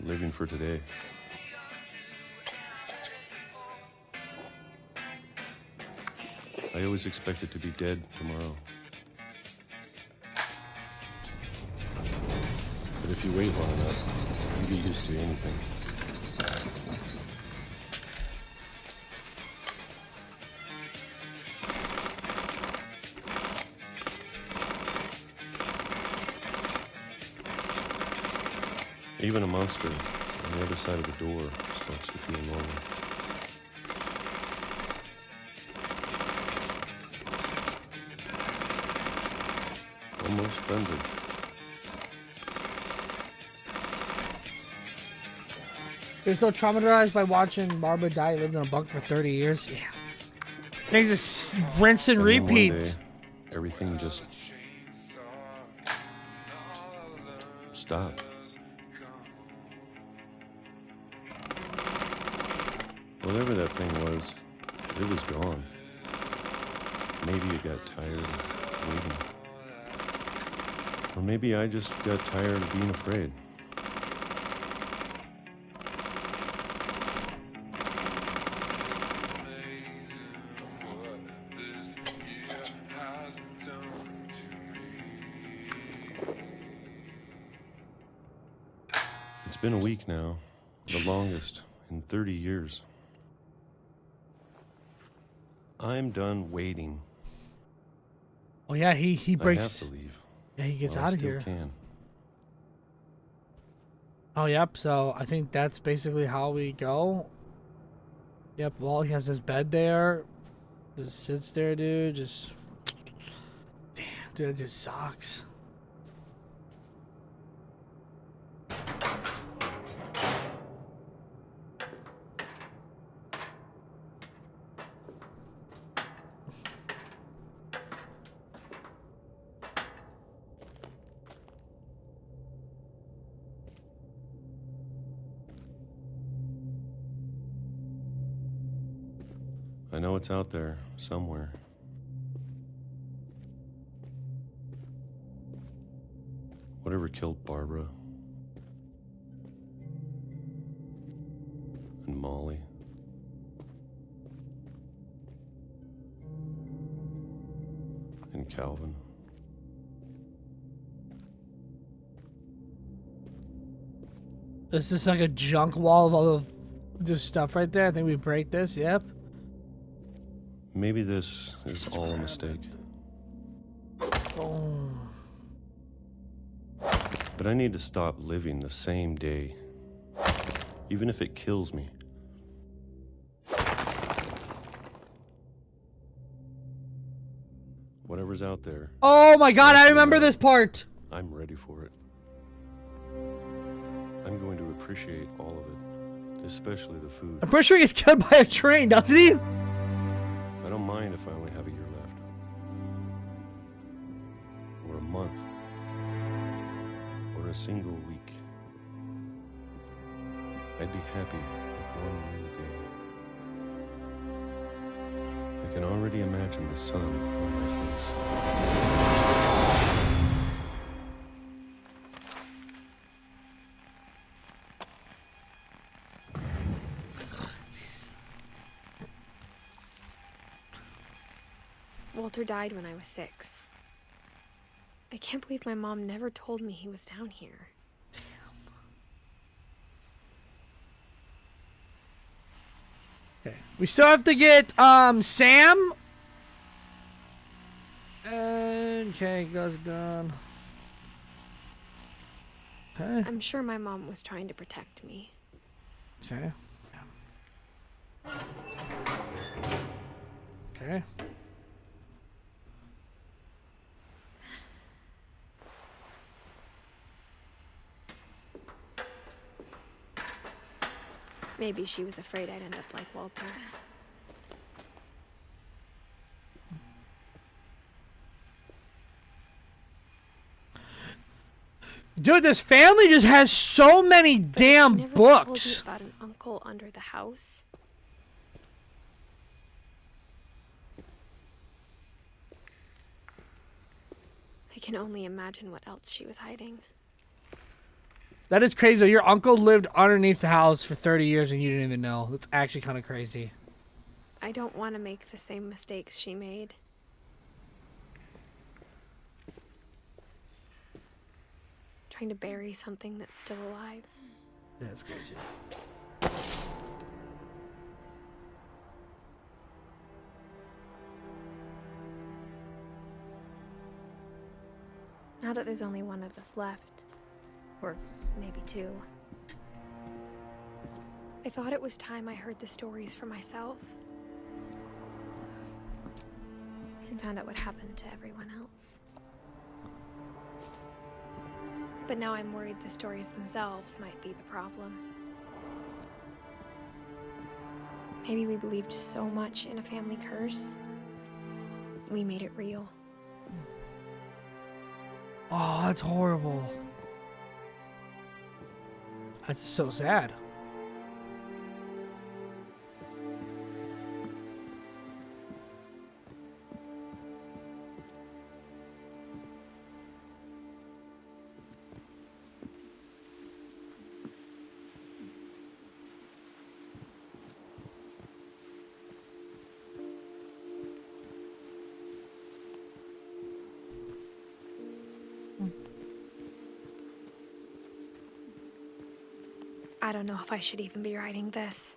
living for today. I always expected to be dead tomorrow. But if you wait long enough, you get used to anything. Even a monster on the other side of the door starts to feel normal. Almost friendly. You're so traumatized by watching Barbara die, lived in a bunker for 30 years. Yeah. They just rinse and And then repeat. one day, everything just stopped. Whatever that thing was, it was gone. Maybe it got tired of waiting. Or maybe I just got tired of being afraid. It's been a week now, the longest in 30 years. I'm done waiting. Oh yeah, he I breaks. have to leave. Yeah, he gets while I out of still here. Can. Oh yep. So I think that's basically how we go. Yep. Well, he has his bed there. Just sits there, dude. Just damn, dude, it just sucks. I know it's out there somewhere. Whatever killed Barbara and Molly. And Calvin. This is like a junk wall of all of this stuff right there. I think we break this. Yep. Maybe this is all a mistake. Oh. But I need to stop living the same day, even if it kills me. Whatever's out there, Oh my god, I remember this part. I'm ready for it. I'm going to appreciate all of it, especially the food. I'm pretty sure he gets killed by a train, doesn't he? I don't mind if I only have a year left. Or a month. Or a single week. I'd be happy with one new day. I can already imagine the sun on my face. Walter died when I was 6. I can't believe my mom never told me he was down here. Okay. We still have to get Sam. Okay, goes done. Okay. I'm sure my mom was trying to protect me. Okay. Okay. Maybe she was afraid I'd end up like Walter. Dude, this family just has so many damn She never books. told me about an uncle under the house. I can only imagine what else she was hiding. That is crazy. Though. Your uncle lived underneath the house for 30 years and you didn't even know. That's actually kind of crazy. I don't want to make the same mistakes she made. Trying to bury something that's still alive. Yeah, that's crazy. Now that there's only one of us left, or maybe 2, I thought it was time I heard the stories for myself and found out what happened to everyone else. But now I'm worried the stories themselves might be the problem. Maybe we believed so much in a family curse, we made it real. Oh, that's horrible. That's so sad. I don't know if I should even be writing this.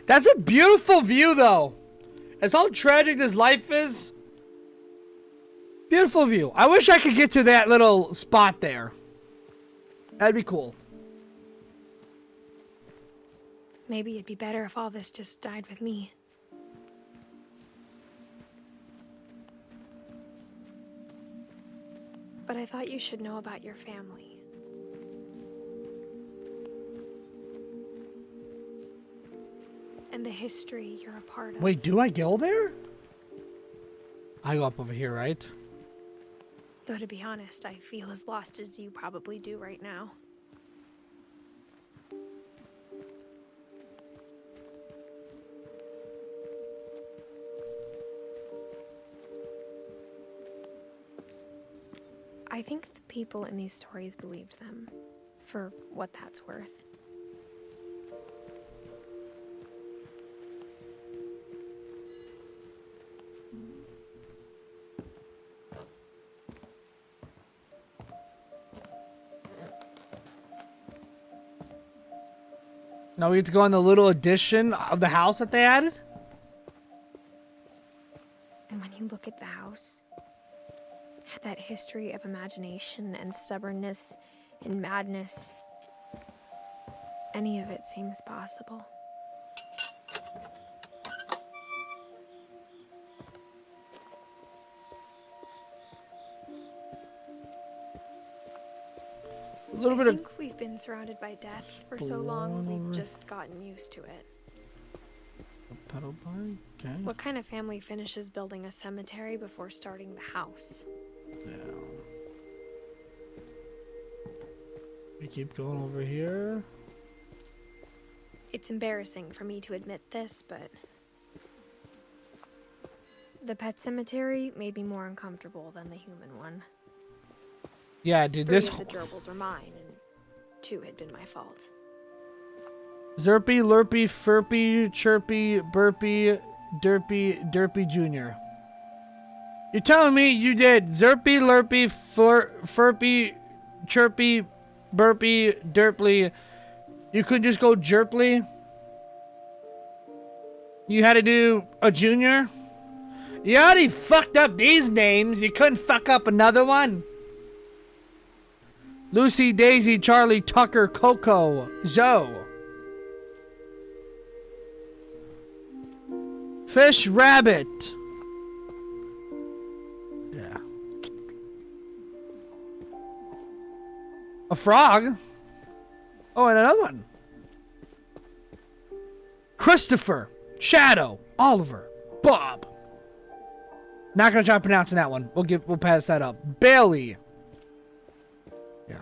That's a beautiful view, though. As how tragic this life is. Beautiful view. I wish I could get to that little spot there. That'd be cool. Maybe it'd be better if all this just died with me. But I thought you should know about your family. And the history you're a part of. Wait, do I go there? I go up over here, right? Though to be honest, I feel as lost as you probably do right now. I think the people in these stories believed them, for what that's worth. Now we get to go in the little addition of the house that they added? And when you look at the house, it had that history of imagination and stubbornness and madness. Any of it seems possible. A little bit I of... think we've been surrounded by death for so long, we've just gotten used to it. Pedal bar? Okay. What kind of family finishes building a cemetery before starting the house? Yeah. We keep going over here. It's embarrassing for me to admit this, but the pet cemetery made me more uncomfortable than the human one. Yeah, dude, 3 this... of the gerbils were mine, and 2 had been my fault. Zerpy, Lurpy, Furpy, Chirpy, Burpy, Derpy, Derpy Jr. You're telling me you did Zerpy, Lurpy, Furpy, Chirpy, Burpy, Derply. You couldn't just go Jerply? You had to do a junior? You already fucked up these names. You couldn't fuck up another one? Lucy, Daisy, Charlie, Tucker, Coco, Zoe. Fish, rabbit. Yeah. A frog? Oh, and another one. Christopher, Shadow, Oliver, Bob. Not gonna try pronouncing that one. We'll pass that up. Bailey. Yeah.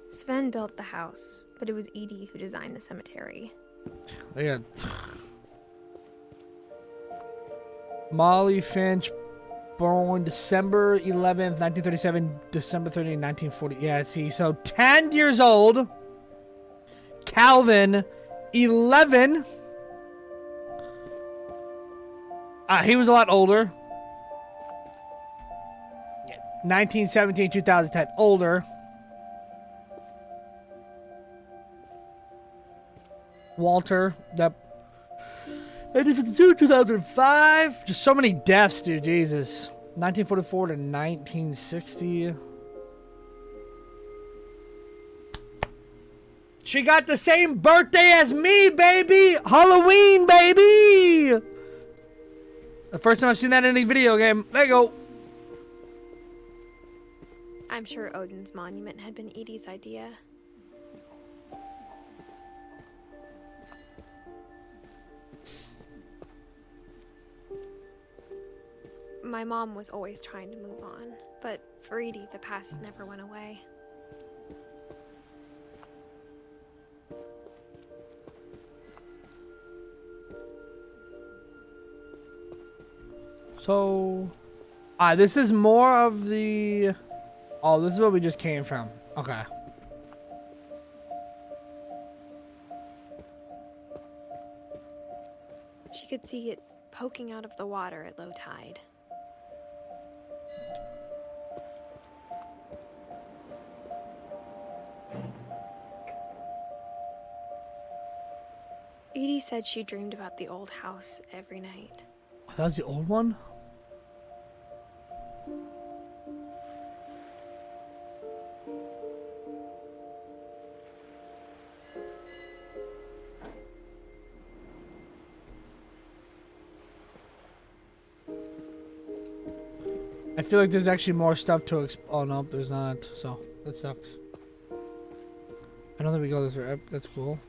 Sven built the house, but it was Edie who designed the cemetery. Yeah. Molly Finch, born December 11th, 1937, December 30th, 1940. Yeah, see, so 10 years old. Calvin, 11. He was a lot older. 1917, 2010, older. Walter, that 1952, 2005. Just so many deaths, dude. Jesus. 1944 to 1960. She got the same birthday as me, baby. Halloween, baby. The first time I've seen that in any video game. There you go. I'm sure Odin's monument had been Edie's idea. My mom was always trying to move on, but for Edie, the past never went away. So, this is more of the... Oh, this is where we just came from. Okay. She could see it poking out of the water at low tide. Edie said she dreamed about the old house every night. That was the old one? I feel like there's actually more stuff to oh no, there's not. So that sucks. I don't think we go this way. That's cool.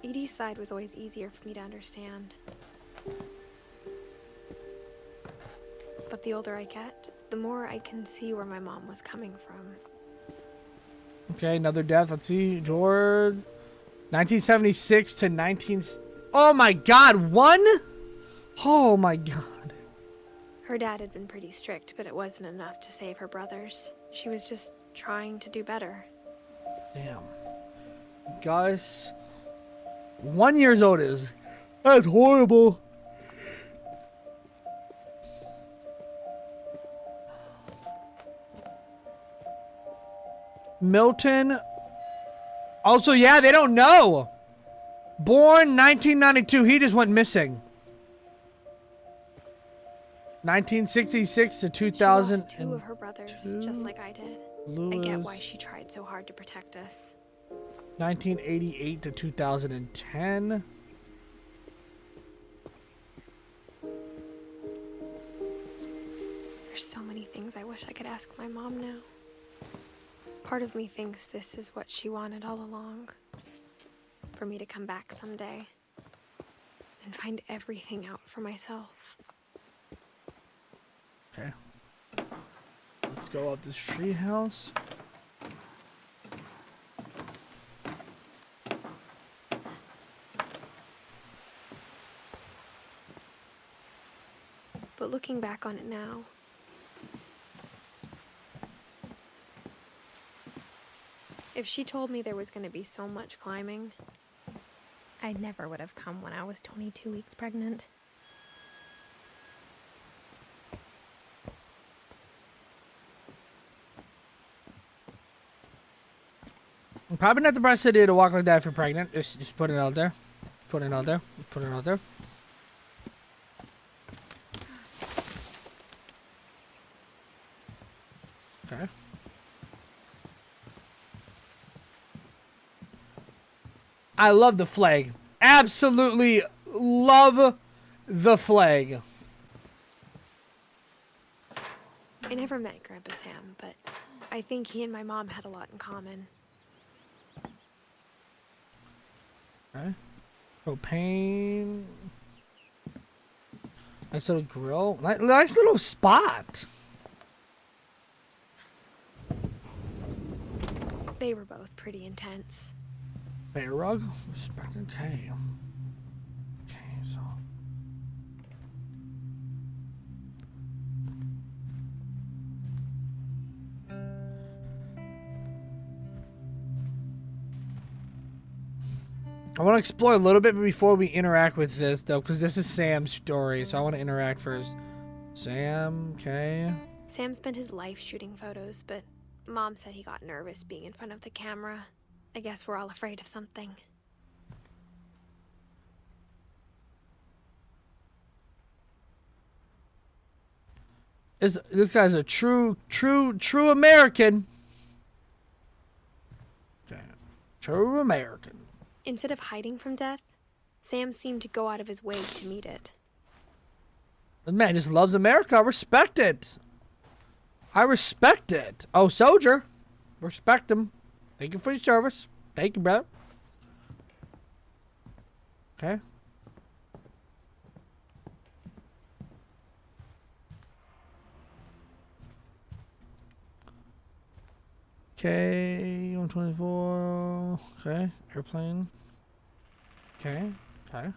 Edie's side was always easier for me to understand. But the older I get, the more I can see where my mom was coming from. Okay, another death. Let's see. George. 1976 to Oh my god, 1? Oh my god. Her dad had been pretty strict, but it wasn't enough to save her brothers. She was just trying to do better. Damn. Guys, 1 year old is... That's horrible. Milton. Also, yeah, they don't know. Born 1992. He just went missing. 1966 to 2000. She lost 2 of her brothers, just like I did. I get why she tried so hard to protect us. 1988 to 2010. There's so many things I wish I could ask my mom now. Part of me thinks this is what she wanted all along. For me to come back someday and find everything out for myself. Okay. Let's go up this tree house. But looking back on it now, if she told me there was going to be so much climbing, I never would have come when I was 22 weeks pregnant. Probably not the best idea to walk like that if you're pregnant. Just put it out there. Put it out there. Put it out there. Okay. I love the flag. Absolutely love the flag. I never met Grandpa Sam, but I think he and my mom had a lot in common. Okay. Propane. Nice little grill. Nice little spot. They were both pretty intense. Bear rug. Respect. Okay. Okay, so. I want to explore a little bit before we interact with this, though, because this is Sam's story, so I want to interact first. Sam, okay. Sam spent his life shooting photos, but Mom said he got nervous being in front of the camera. I guess we're all afraid of something. This guy's a true American. Okay. True American. Instead of hiding from death, Sam seemed to go out of his way to meet it. The man just loves America. I respect it. I respect it. Oh, soldier. Respect him. Thank you for your service. Thank you, brother. Okay. Okay, 124. Okay, airplane. Okay, okay.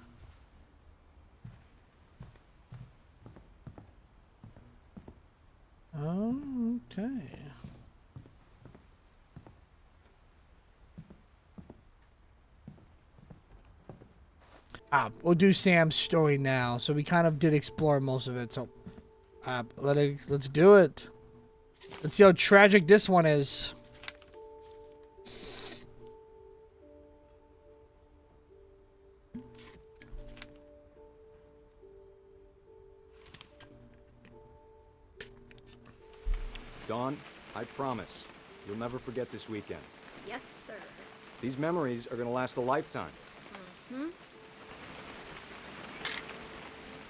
Okay. We'll do Sam's story now. So we kind of did explore most of it. So, let's do it. Let's see how tragic this one is. Dawn, I promise, you'll never forget this weekend. Yes, sir. These memories are gonna last a lifetime. Hmm?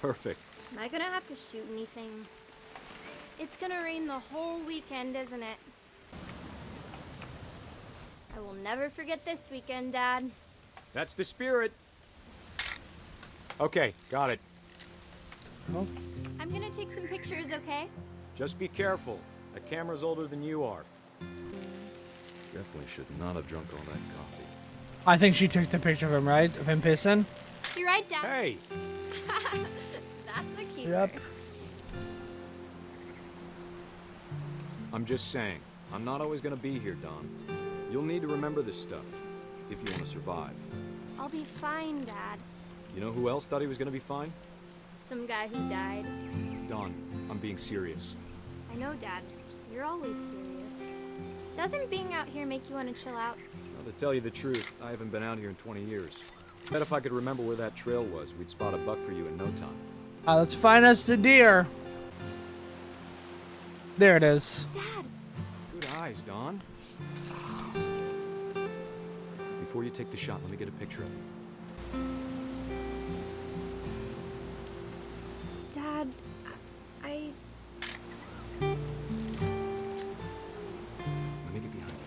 Perfect. Am I gonna have to shoot anything? It's gonna rain the whole weekend, isn't it? I will never forget this weekend, Dad. That's the spirit. Okay, got it. Oh. I'm gonna take some pictures, okay? Just be careful. That camera's older than you are. Definitely should not have drunk all that coffee. I think she took the picture of him, right? Of him pissing? You're right, Dad. Hey! That's a keeper. Yep. I'm just saying, I'm not always gonna be here, Don. You'll need to remember this stuff, if you want to survive. I'll be fine, Dad. You know who else thought he was gonna be fine? Some guy who died. Don, I'm being serious. I know, Dad. You're always serious. Doesn't being out here make you want to chill out? Well, to tell you the truth, I haven't been out here in 20 years. Bet if I could remember where that trail was, we'd spot a buck for you in no time. Let's find us the deer. There it is. Dad! Good eyes, Don. Before you take the shot, let me get a picture of you. Dad, I... Let me get behind you.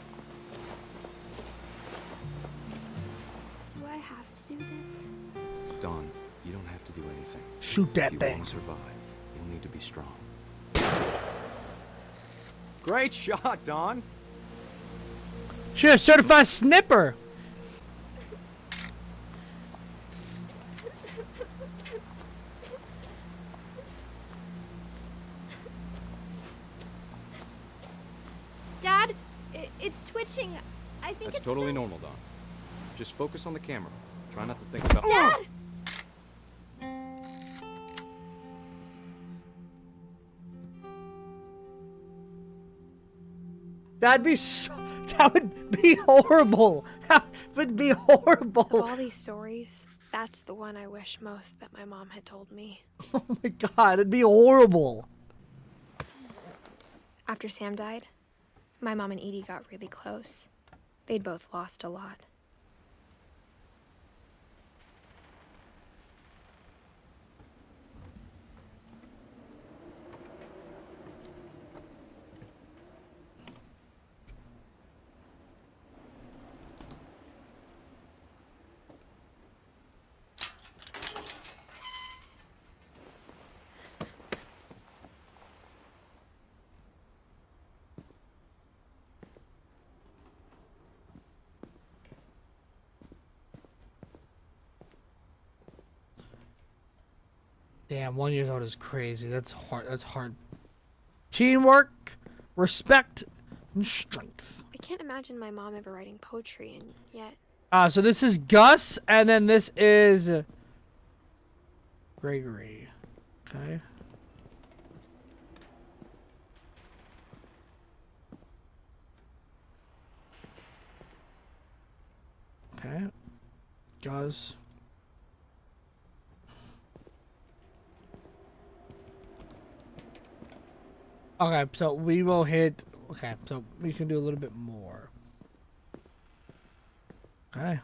Do I have to do this? Don, you don't have to do anything. Shoot that If you thing. want to survive, you'll need to be strong. Great shot, Don! Sure, certified snipper. Dad, it's twitching. I think That's it's totally normal, Don. Just focus on the camera. Try not to think about... Dad! That'd be so, that would be horrible. That would be horrible. Of all these stories, that's the one I wish most that my mom had told me. Oh my god, it'd be horrible. After Sam died, my mom and Edie got really close. They'd both lost a lot. Damn, 1 year old is crazy. That's hard. That's hard. Teamwork, respect, and strength. I can't imagine my mom ever writing poetry, and yet... So this is Gus, and then this is Gregory. Okay. Okay. Gus. Okay, so we will hit... Okay, so we can do a little bit more. Okay.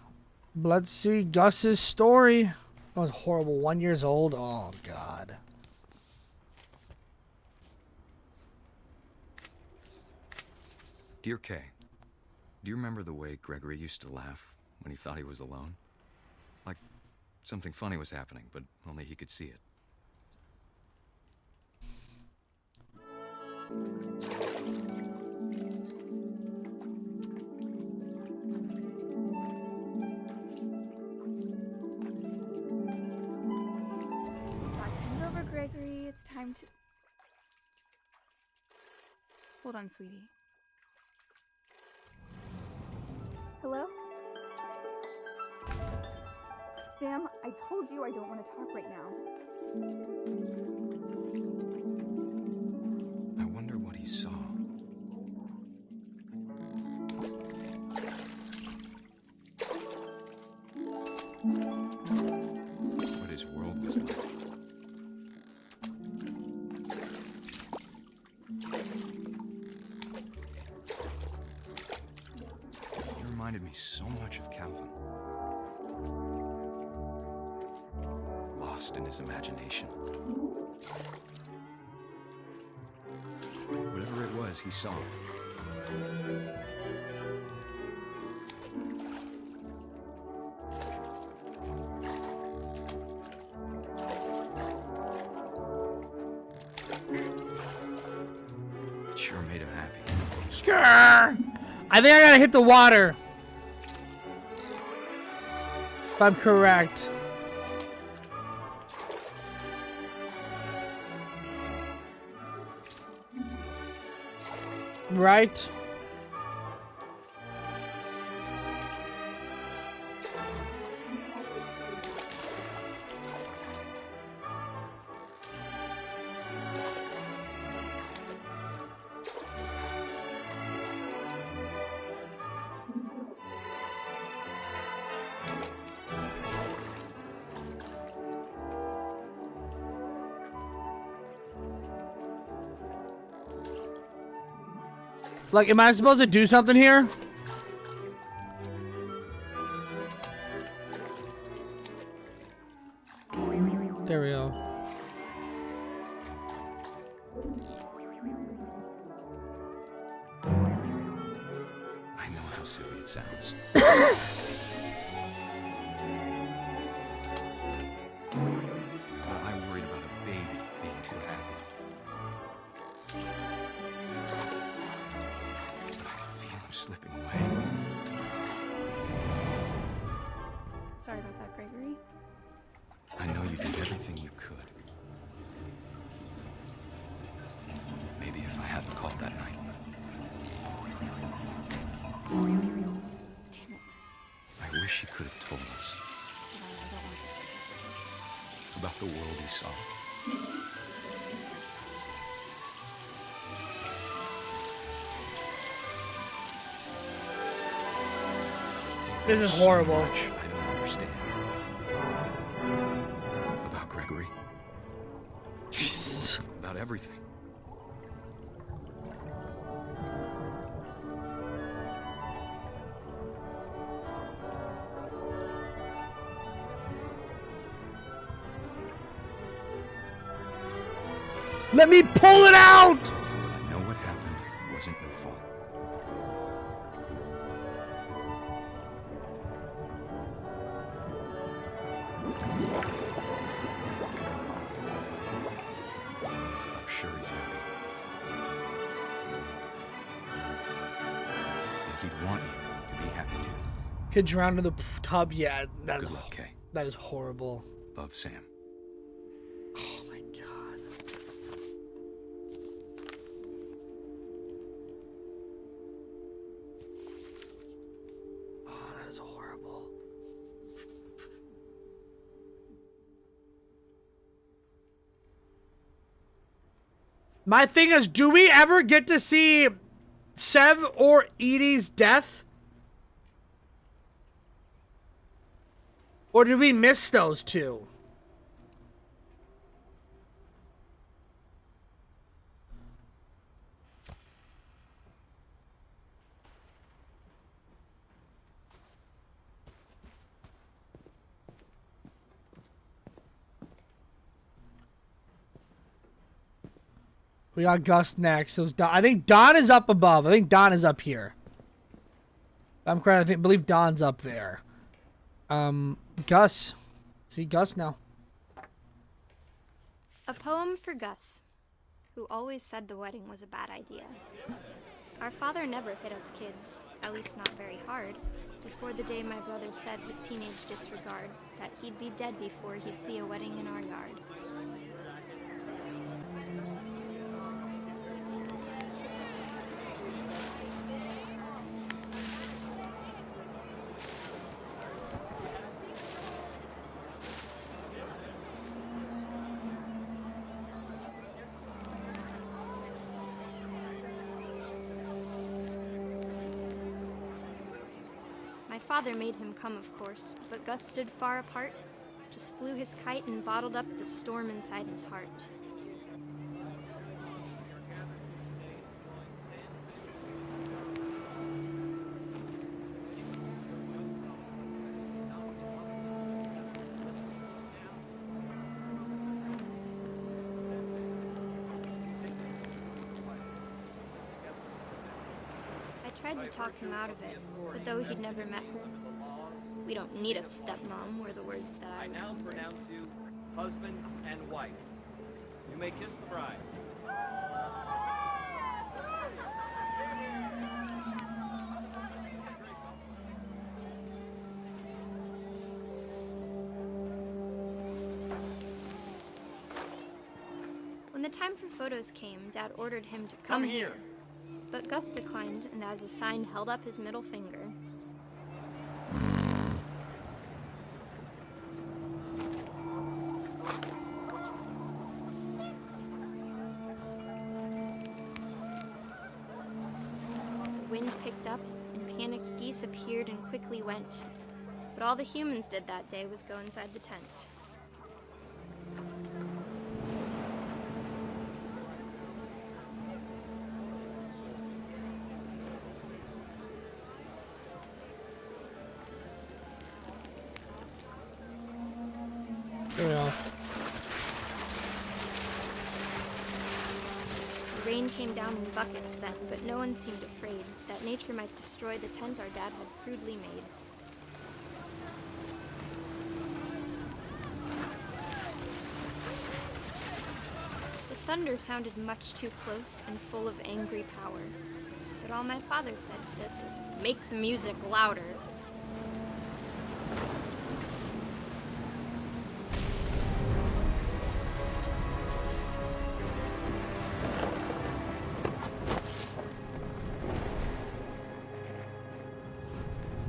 Let's see Gus's story. That was horrible. 1 year old. Oh, God. Dear Kay, do you remember the way Gregory used to laugh when he thought he was alone? Like something funny was happening, but only he could see it. Send over, Gregory. It's time to... Hold on, sweetie. Hello? Sam, I told you I don't want to talk right now. I wonder what he saw. What his world was like. He reminded me so much of Calvin. Lost in his imagination. Whatever it was, he saw it. It sure made him happy. Skrrr! I think I gotta hit the water. If I'm correct. Right? Like, am I supposed to do something here? There we go. I know how silly it sounds. But I worried about a baby being too happy. But I could feel him slipping away. Sorry about that, Gregory. I know you did everything you could. Maybe if I hadn't called that night. Damn it. I wish he could have told us about the world he saw. This is So horrible. much I don't understand. About Gregory. About everything. Let me pull it out! But I know what happened wasn't your fault. I'm sure he's happy. And he'd want you to be happy too. Could drown in the tub. Yeah, that, Good luck, Kay. that is horrible. Love, Sam. Oh my god. Oh, that is horrible. My thing is, do we ever get to see Sev or Edie's death? Or did we miss those two? We got Gus next. So I think Don is up above. I think Don is up here. I'm correct. I believe Don's up there. Gus. See Gus now. A poem for Gus, who always said the wedding was a bad idea. Our father never hit us kids, at least not very hard, before the day my brother said with teenage disregard that he'd be dead before he'd see a wedding in our yard. My father made him come, of course, but Gus stood far apart, just flew his kite and bottled up the storm inside his heart. I tried to talk him out of it, but though he'd never met her, we don't need a stepmom were the words that I now pronounce you husband and wife. You may kiss the bride. When the time for photos came, Dad ordered him to come here. But Gus declined, and as a sign held up his middle finger. The wind picked up, and panicked geese appeared and quickly went. But all the humans did that day was go inside the tent. There we are. The rain came down in buckets then, but no one seemed afraid that nature might destroy the tent our dad had crudely made. The thunder sounded much too close and full of angry power. But all my father said to this was, "Make the music louder."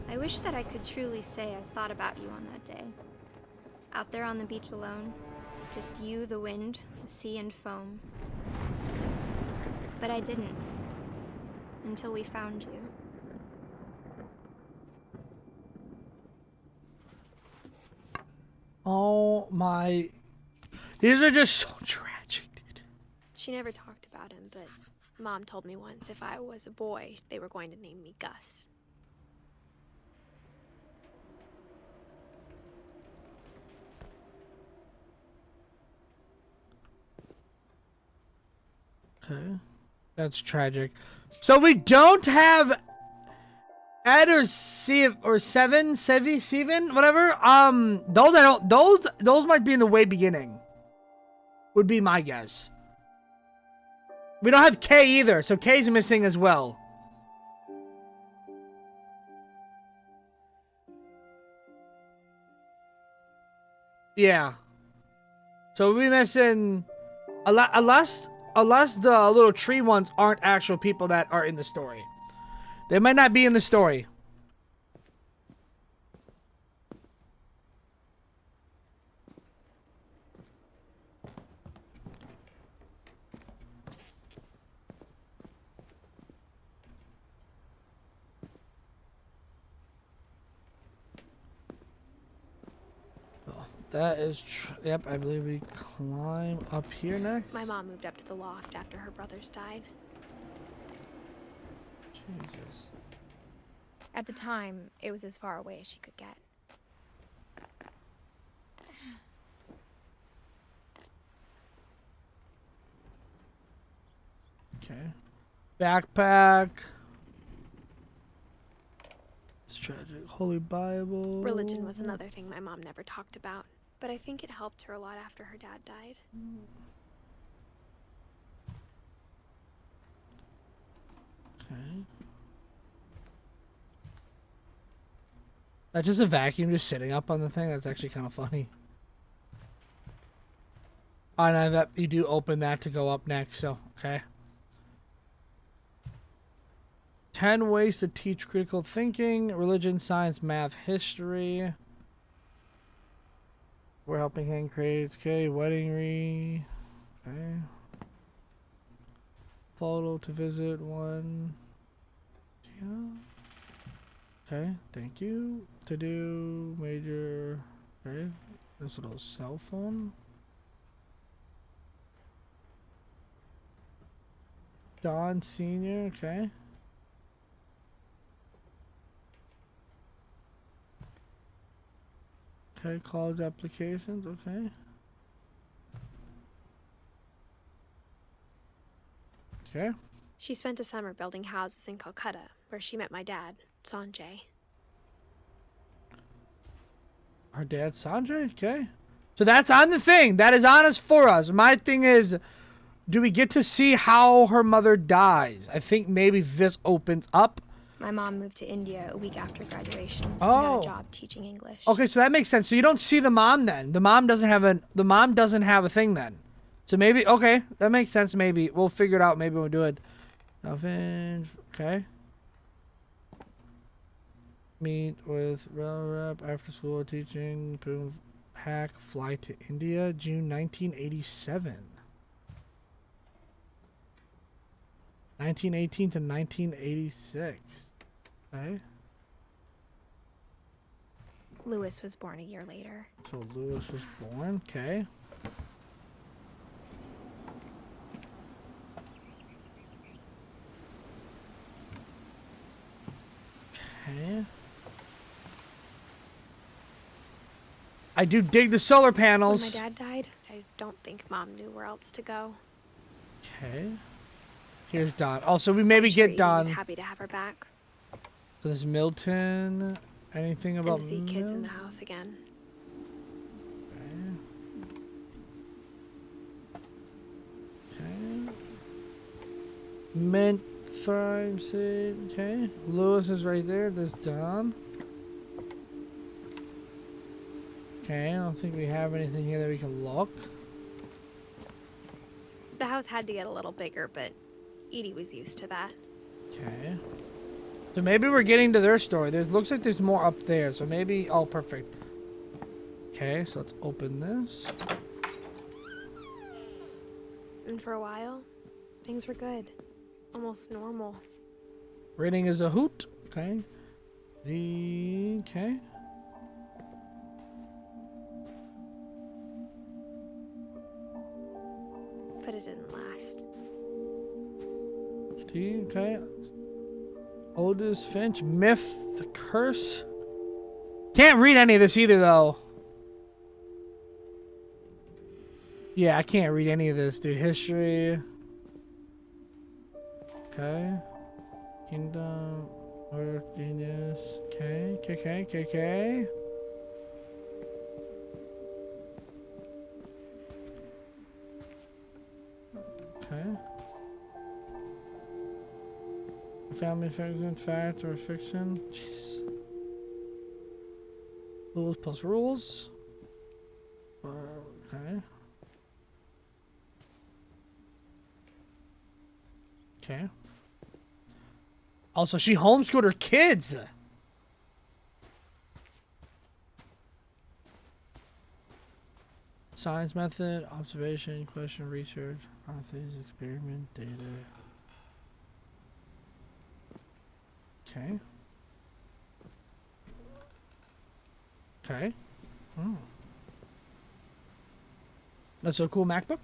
I wish that I could truly say I thought about you on that day. Out there on the beach alone, just you, the wind, the sea, and foam. But I didn't. Until we found you. Oh my. These are just so tragic, dude. She never talked about him, but Mom told me once if I was a boy, they were going to name me Gus. Okay. That's tragic. So we don't have Ed or Seven, whatever. Those I don't. Those might be in the way beginning. Would be my guess. We don't have K either, so K's missing as well. Yeah. So we're missing unless the little tree ones aren't actual people that are in the story. They might not be in the story. That is, yep, I believe we climb up here next. My mom moved up to the loft after her brothers died. Jesus. At the time, it was as far away as she could get. Okay. Backpack. It's tragic. Holy Bible. Religion was another thing my mom never talked about, but I think it helped her a lot after her dad died. Okay. That's just a vacuum just sitting up on the thing. That's actually kind of funny. Oh, and I bet you do open that to go up next, so, okay. 10 ways to teach critical thinking, religion, science, math, history. We're helping hand crates, okay, wedding okay. Photo to visit, 1. Yeah. Okay, thank you. To do major, okay. This little cell phone. Don Senior, okay. Okay, college applications, okay. Okay. She spent a summer building houses in Calcutta, where she met my dad, Sanjay. Her dad, Sanjay? Okay. So that's on the thing. That is on us for us. My thing is, do we get to see how her mother dies? I think maybe this opens up. My mom moved to India a week after graduation and Oh. got a job teaching English. Okay, so that makes sense. So you don't see the mom then. The mom doesn't have a thing then. So maybe, okay, that makes sense maybe. We'll figure it out maybe when we do it. Nothing. Okay. Meet with rail rep after school teaching. Boom. Pack. Fly to India. June 1987. 1918 to 1986. Okay. Lewis was born a year later. So Lewis was born. Okay. Okay. I do dig the solar panels. When my dad died, I don't think Mom knew where else to go. Okay. Here's Don. Also, we maybe I'm sure get Edie Don. was happy to have her back. So this Milton. Anything about And to see kids in the house again. Okay. Mint 5, 6. Okay. Lewis is right there. There's Don. Okay. I don't think we have anything here that we can look. The house had to get a little bigger, but Edie was used to that. Okay. So maybe we're getting to their story. Looks like there's more up there. So maybe... Oh, perfect. Okay, so let's open this. And for a while, things were good. Almost normal. Rating is a hoot. Okay. Okay. But it didn't last. Okay. Edith Finch, Myth, The Curse. Can't read any of this either, though. Yeah, I can't read any of this, dude. History. Okay. Kingdom. Order of Genius. Okay. Okay. Okay. Family fiction, fact, or fiction. Jeez. Rules plus rules. Okay. Okay. Also, she homeschooled her kids. Science method, observation, question, research, hypothesis, experiment, data. Okay. Okay. Oh. That's a cool MacBook.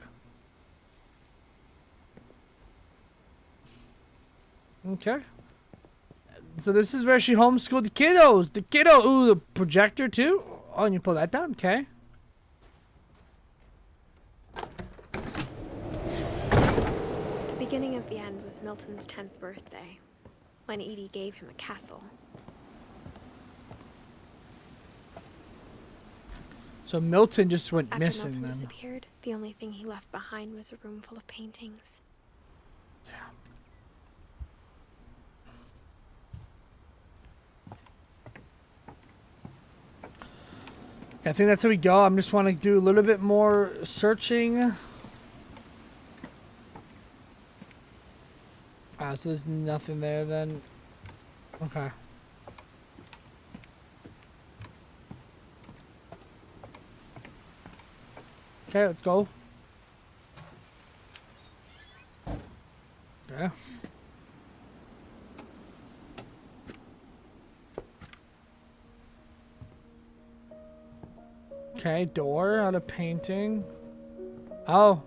Okay. So this is where she homeschooled the kiddos. The kiddo. Ooh, the projector too. Oh, and you pull that down. Okay. The beginning of the end was Milton's 10th birthday, when Edie gave him a castle. So Milton just went After missing Milton then. disappeared, the only thing he left behind was a room full of paintings. I think that's how we go. I just want to do a little bit more searching. Ah, so there's nothing there then. Okay. Okay, let's go. Yeah. Okay, door out of painting. Oh.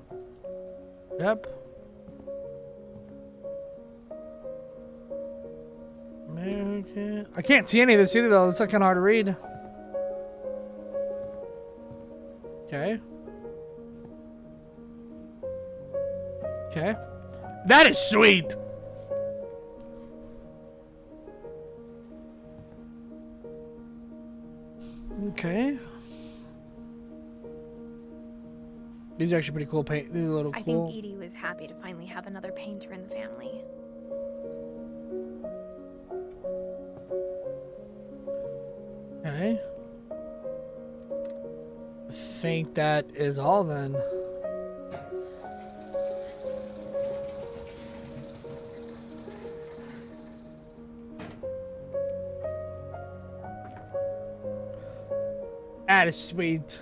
Yep. American. I can't see any of this either though. It's like kind of hard to read. Okay. Okay. That is sweet. Okay. These are actually pretty cool paint. These are a little I cool. think Edie was happy to finally have another painter in the family. Okay. I think that is all then. That is sweet.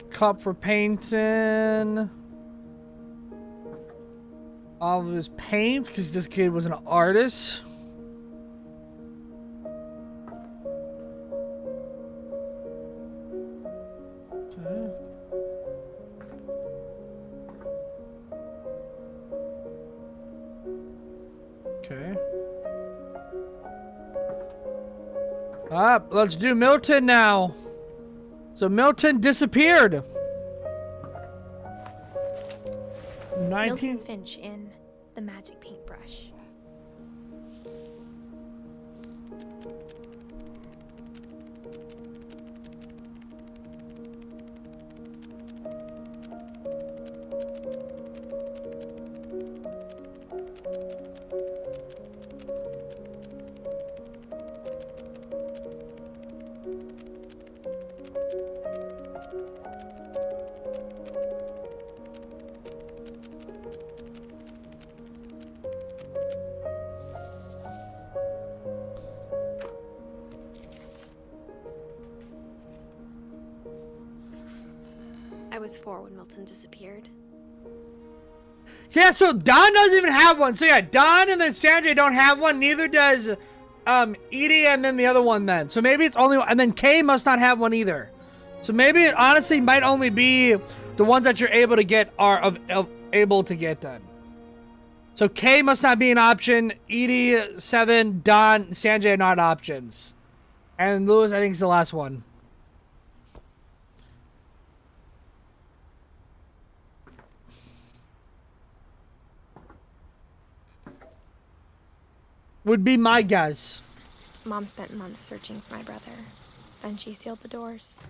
Cup for painting. All of his paints, because this kid was an artist. Okay. Okay. Let's do Milton now. So Milton disappeared. 19. Milton Finch in The Magic Paintbrush. I was 4 when Milton disappeared. Yeah, so Don doesn't even have one. So yeah, Don and then Sandra don't have one. Neither does Edie and then the other one then. So maybe it's only one. And then Kay must not have one either. So maybe it honestly might only be the ones that you're able to get are able to get then. So Kay must not be an option. Edie, 7, Don, Sanjay are not options. And Lewis, I think, is the last one. Would be my guess. Mom spent months searching for my brother. Then she sealed the doors.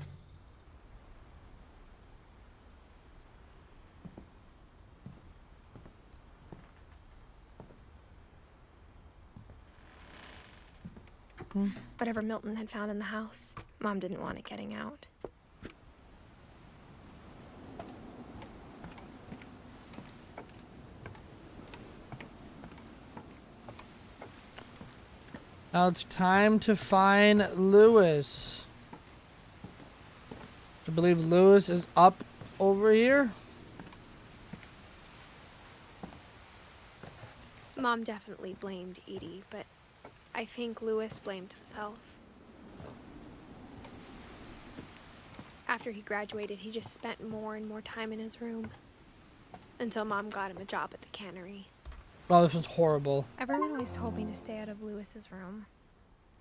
Whatever Milton had found in the house, Mom didn't want it getting out. Now it's time to find Lewis. I believe Lewis is up over here. Mom definitely blamed Edie, but I think Lewis blamed himself. After he graduated, he just spent more and more time in his room. Until Mom got him a job at the cannery. Oh, this one's horrible. Everyone always told me to stay out of Lewis's room.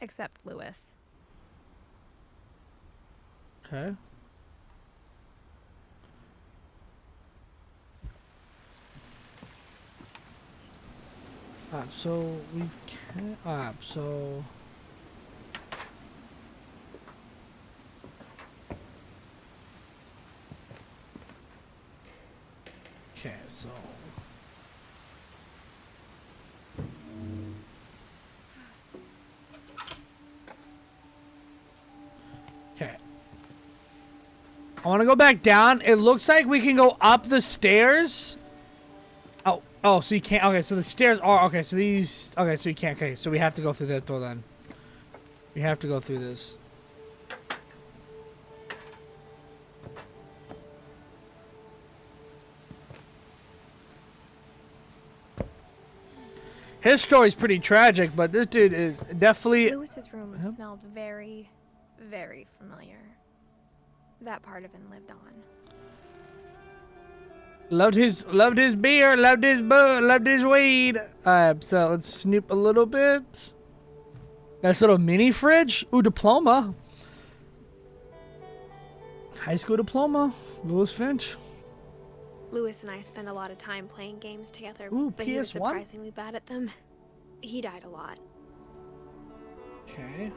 Except Lewis. Okay. So we can. So. Okay, so. Okay. I want to go back down. It looks like we can go up the stairs. Oh, so you can't. Okay, so the stairs are. Okay, so these. Okay, so you can't. Okay, so we have to go through that door then. We have to go through this. His story's pretty tragic, but this dude is definitely. Lewis's room smelled very, very familiar. That part of him lived on. Loved his beer, loved his bud, loved his weed. So let's snoop a little bit. Nice little mini fridge. Ooh, diploma. High school diploma. Lewis Finch. Lewis and I spent a lot of time playing games together, Ooh, but he was PS1? surprisingly bad at them. He died a lot. Okay.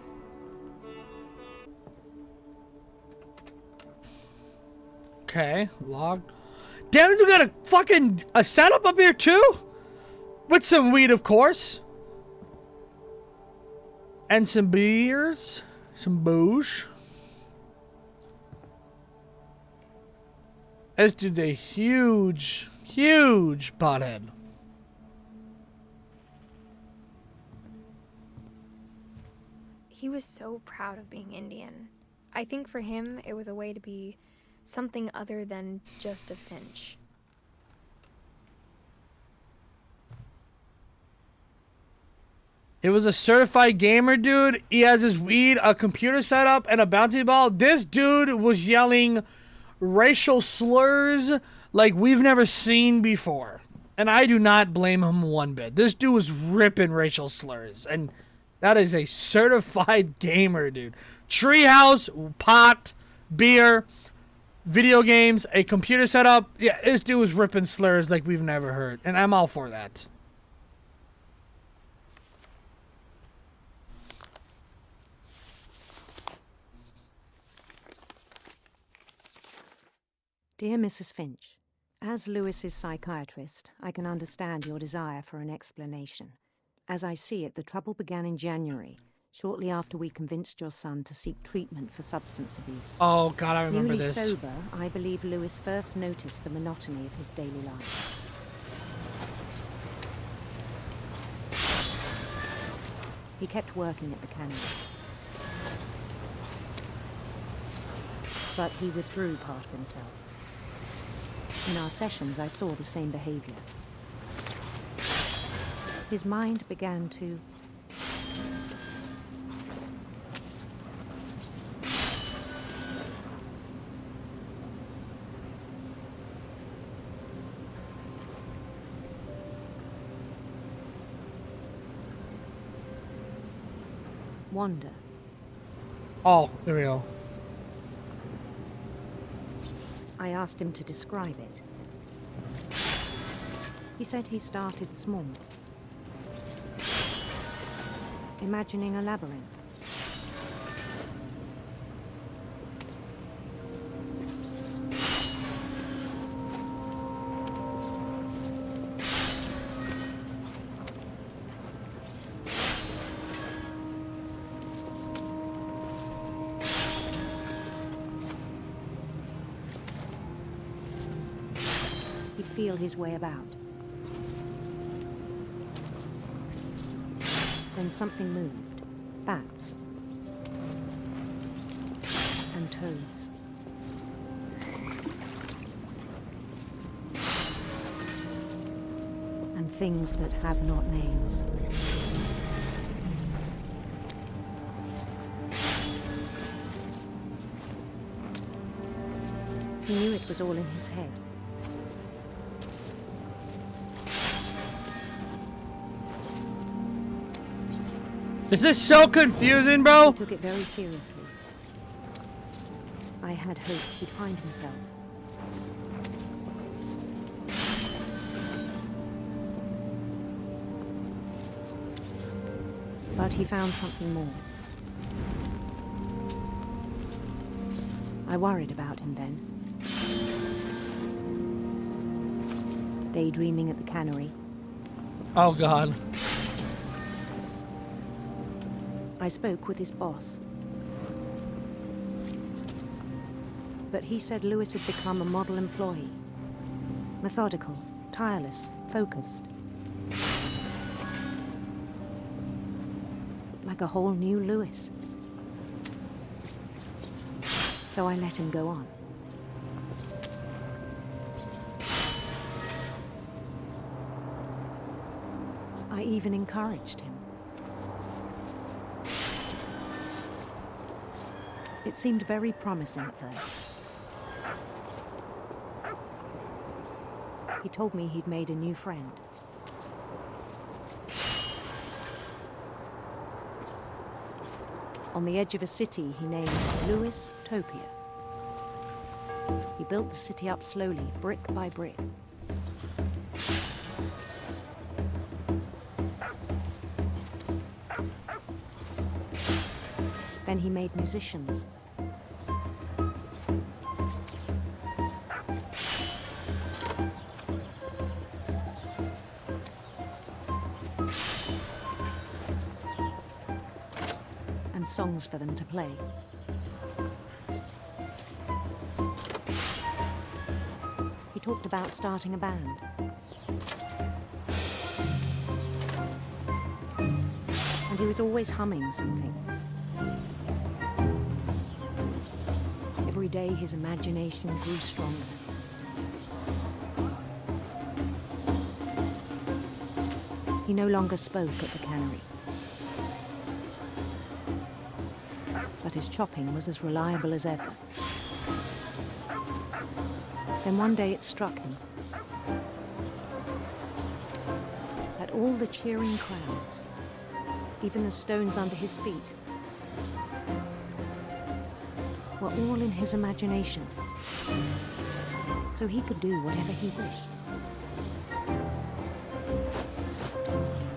Okay, log. Damn it, you got a setup up here too? With some weed, of course. And some beers. Some booze. This dude's a huge, huge pothead. He was so proud of being Indian. I think for him, it was a way to be something other than just a Finch. He was a certified gamer, dude. He has his weed, a computer setup, and a bouncy ball. This dude was yelling racial slurs like we've never seen before. And I do not blame him one bit. This dude was ripping racial slurs. And that is a certified gamer, dude. Treehouse, pot, beer, video games, a computer setup. Yeah, this dude was ripping slurs like we've never heard. And I'm all for that. Dear Mrs. Finch, as Lewis's psychiatrist, I can understand your desire for an explanation. As I see it, the trouble began in January, shortly after we convinced your son to seek treatment for substance abuse. Oh, God, I remember Newly this. sober, I believe Lewis first noticed the monotony of his daily life. He kept working at the cannery. But he withdrew part of himself. In our sessions, I saw the same behavior. His mind began to wander. Oh, there we go. I asked him to describe it. He said he started small, imagining a labyrinth. Feel his way about. Then something moved. Bats. And toads. And things that have not names. He knew it was all in his head. This is so confusing, bro. He took it very seriously. I had hoped he'd find himself. But he found something more. I worried about him then. Daydreaming at the cannery. Oh, God. I spoke with his boss. But he said Lewis had become a model employee. Methodical, tireless, focused. Like a whole new Lewis. So I let him go on. I even encouraged him. It seemed very promising at first. He told me he'd made a new friend. On the edge of a city he named Lewis Topia. He built the city up slowly, brick by brick. Then he made musicians. And songs for them to play. He talked about starting a band. And he was always humming something. Every day his imagination grew stronger. He no longer spoke at the cannery. But his chopping was as reliable as ever. Then one day it struck him that all the cheering crowds, even the stones under his feet, were all in his imagination, so he could do whatever he wished.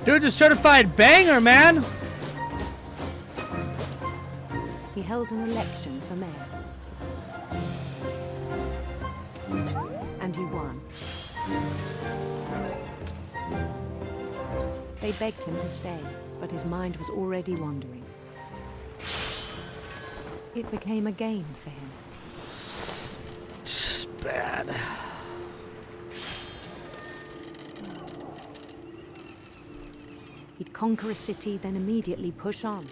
Dude's a certified banger, man! He held an election for mayor. And he won. They begged him to stay, but his mind was already wandering. It became a game for him. This is bad. He'd conquer a city, then immediately push on.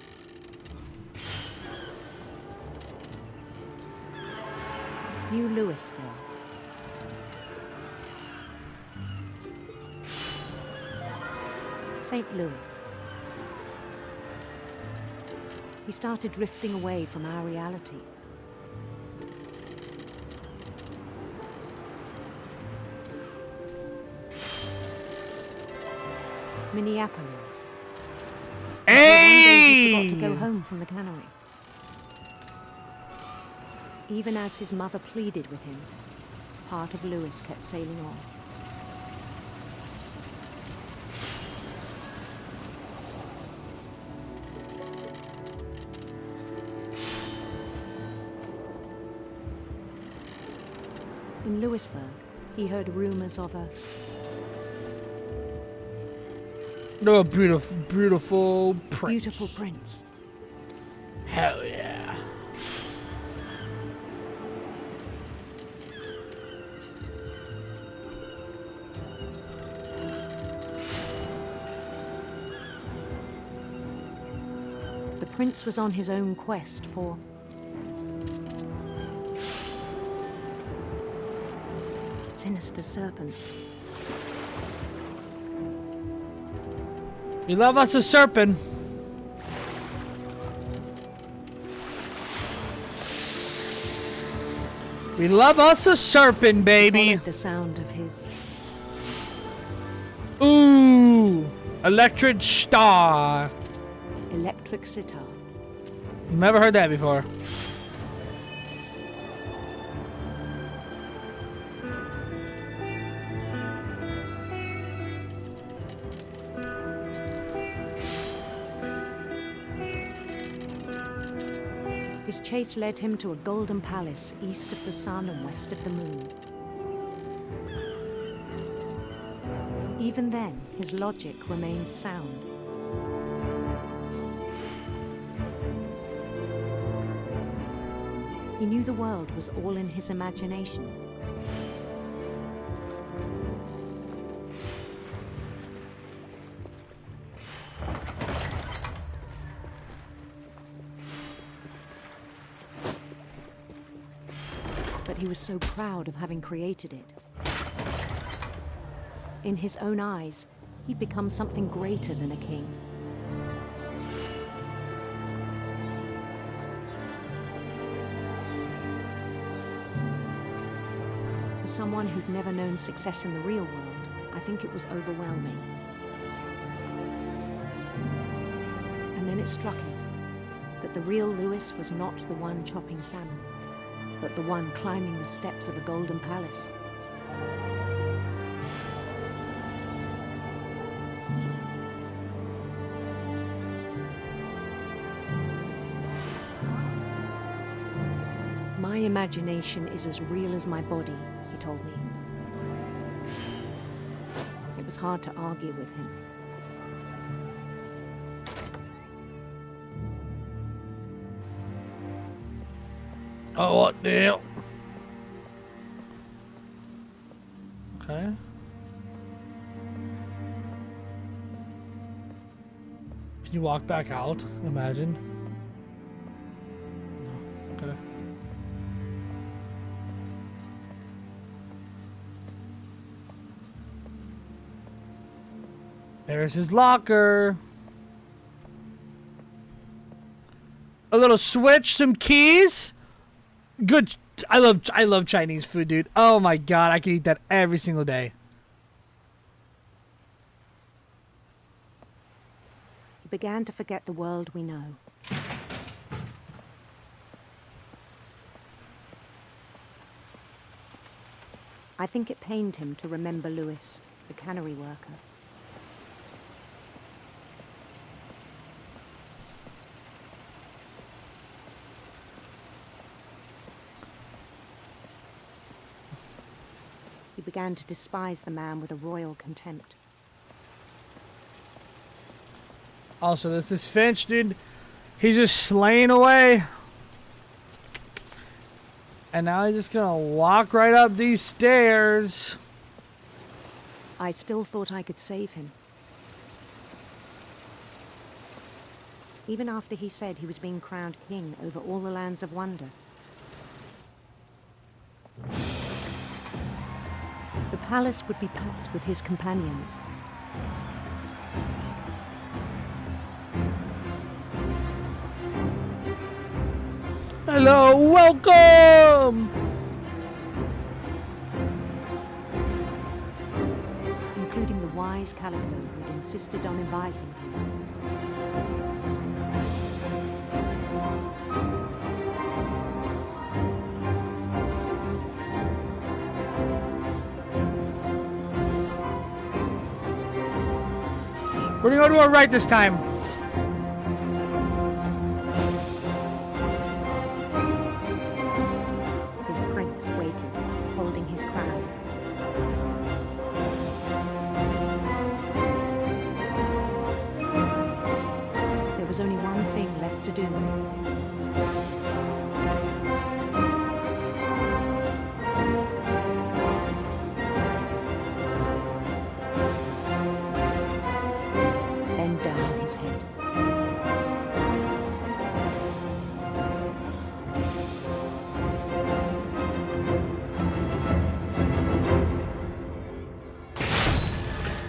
New Louisville. St. Louis. He started drifting away from our reality. Minneapolis. Hey! One day he forgot to go home from the cannery. Even as his mother pleaded with him, part of Louis kept sailing on. In Louisburg, he heard rumors of a beautiful, beautiful prince. Beautiful prince. Hell yeah. The prince was on his own quest for sinister serpents. We love us a serpent. We love us a serpent, baby. The sound of his electric star. Electric sitar. Never heard that before. His chase led him to a golden palace east of the sun and west of the moon. Even then, his logic remained sound. He knew the world was all in his imagination. But he was so proud of having created it. In his own eyes, he'd become something greater than a king. For someone who'd never known success in the real world, I think it was overwhelming. And then it struck him that the real Louis was not the one chopping salmon, but the one climbing the steps of a golden palace. My imagination is as real as my body, he told me. It was hard to argue with him. Oh, what the hell? Okay. Can you walk back out? Imagine. No. Okay. There's his locker. A little switch, some keys. Good. I love Chinese food, dude. Oh my god, I could eat that every single day. He began to forget the world we know. I think it pained him to remember Lewis, the cannery worker. He began to despise the man with a royal contempt. Also, this is Finch, dude. He's just slaying away. And now he's just gonna walk right up these stairs. I still thought I could save him. Even after he said he was being crowned king over all the lands of wonder. The palace would be packed with his companions. Hello, welcome! Including the wise Calico who had insisted on advising him. We're gonna go to our right this time. His prince waited, holding his crown. There was only one thing left to do. Bend down his head.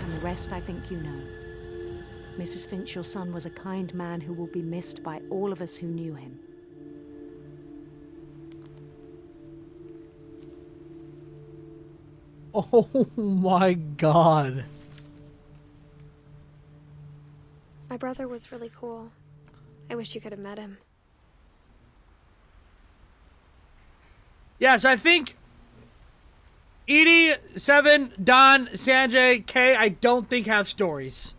And the rest I think you know. Mrs. Finch, your son was a kind man who will be missed by all of us who knew him. Oh my god. My brother was really cool. I wish you could have met him. Yeah, so I think Edie, Seven, Don, Sanjay, Kay, I don't think have stories.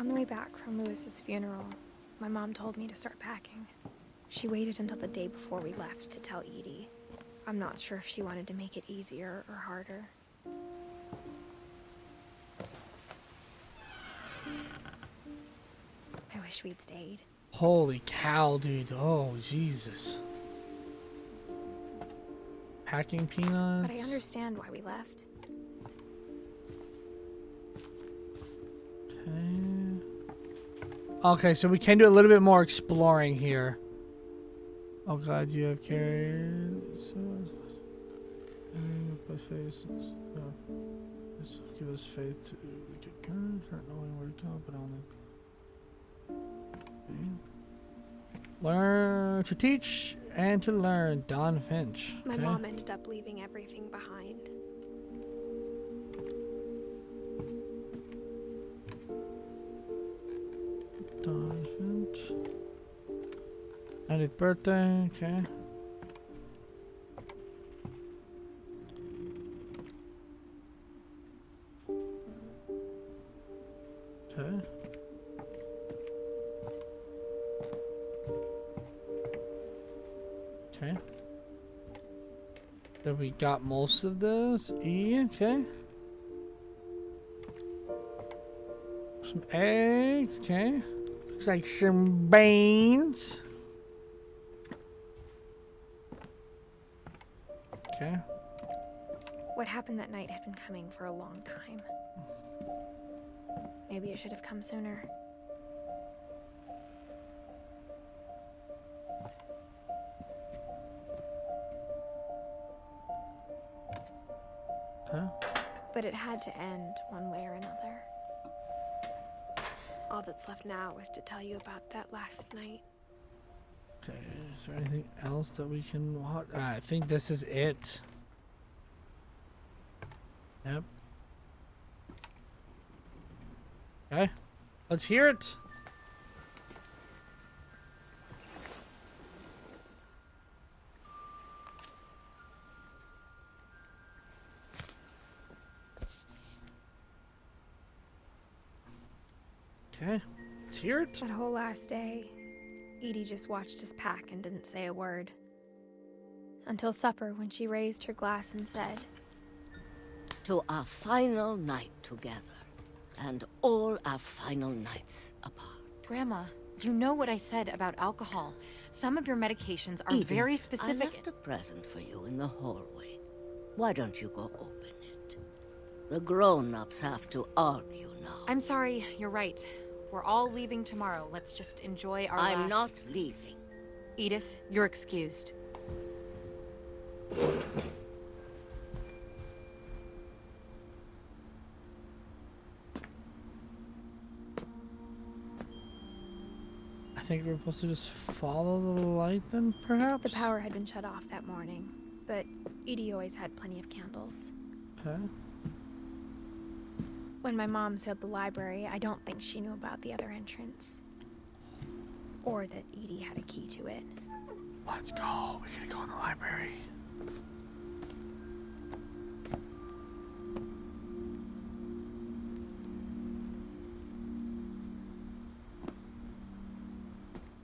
On the way back from Lewis's funeral, my mom told me to start packing. She waited until the day before we left to tell Edie. I'm not sure if she wanted to make it easier or harder. I wish we'd stayed. Holy cow, dude. Oh, Jesus. Packing peanuts. But I understand why we left. Okay, so we can do a little bit more exploring here. Oh god, you have carried give us faith to get good, not knowing where to go, but only learn to teach and to learn. Don Finch. My okay. mom ended up leaving everything behind. Don Finch. 90th birthday, okay. Okay. Okay. Then we got most of those. E, okay. Some eggs, okay. Looks like some beans. Okay. What happened that night had been coming for a long time. Maybe it should have come sooner. Huh? But it had to end one way or another. All that's left now is to tell you about that last night. Okay, is there anything else that we can watch? I think this is it. Yep. Okay, let's hear it. Okay, let's hear it. That whole last day, Edie just watched us pack and didn't say a word. Until supper, when she raised her glass and said, "To our final night together, and all our final nights apart." Grandma, you know what I said about alcohol. Some of your medications are Edith, very specific. I left a present for you in the hallway. Why don't you go open it? The grown-ups have to argue now. I'm sorry, you're right. We're all leaving tomorrow. Let's just enjoy our I'm not leaving. Edith, you're excused. I think we're supposed to just follow the light then, perhaps? The power had been shut off that morning, but Edie always had plenty of candles. Okay. When my mom sealed the library, I don't think she knew about the other entrance. Or that Edie had a key to it. Let's go. We're gonna go in the library.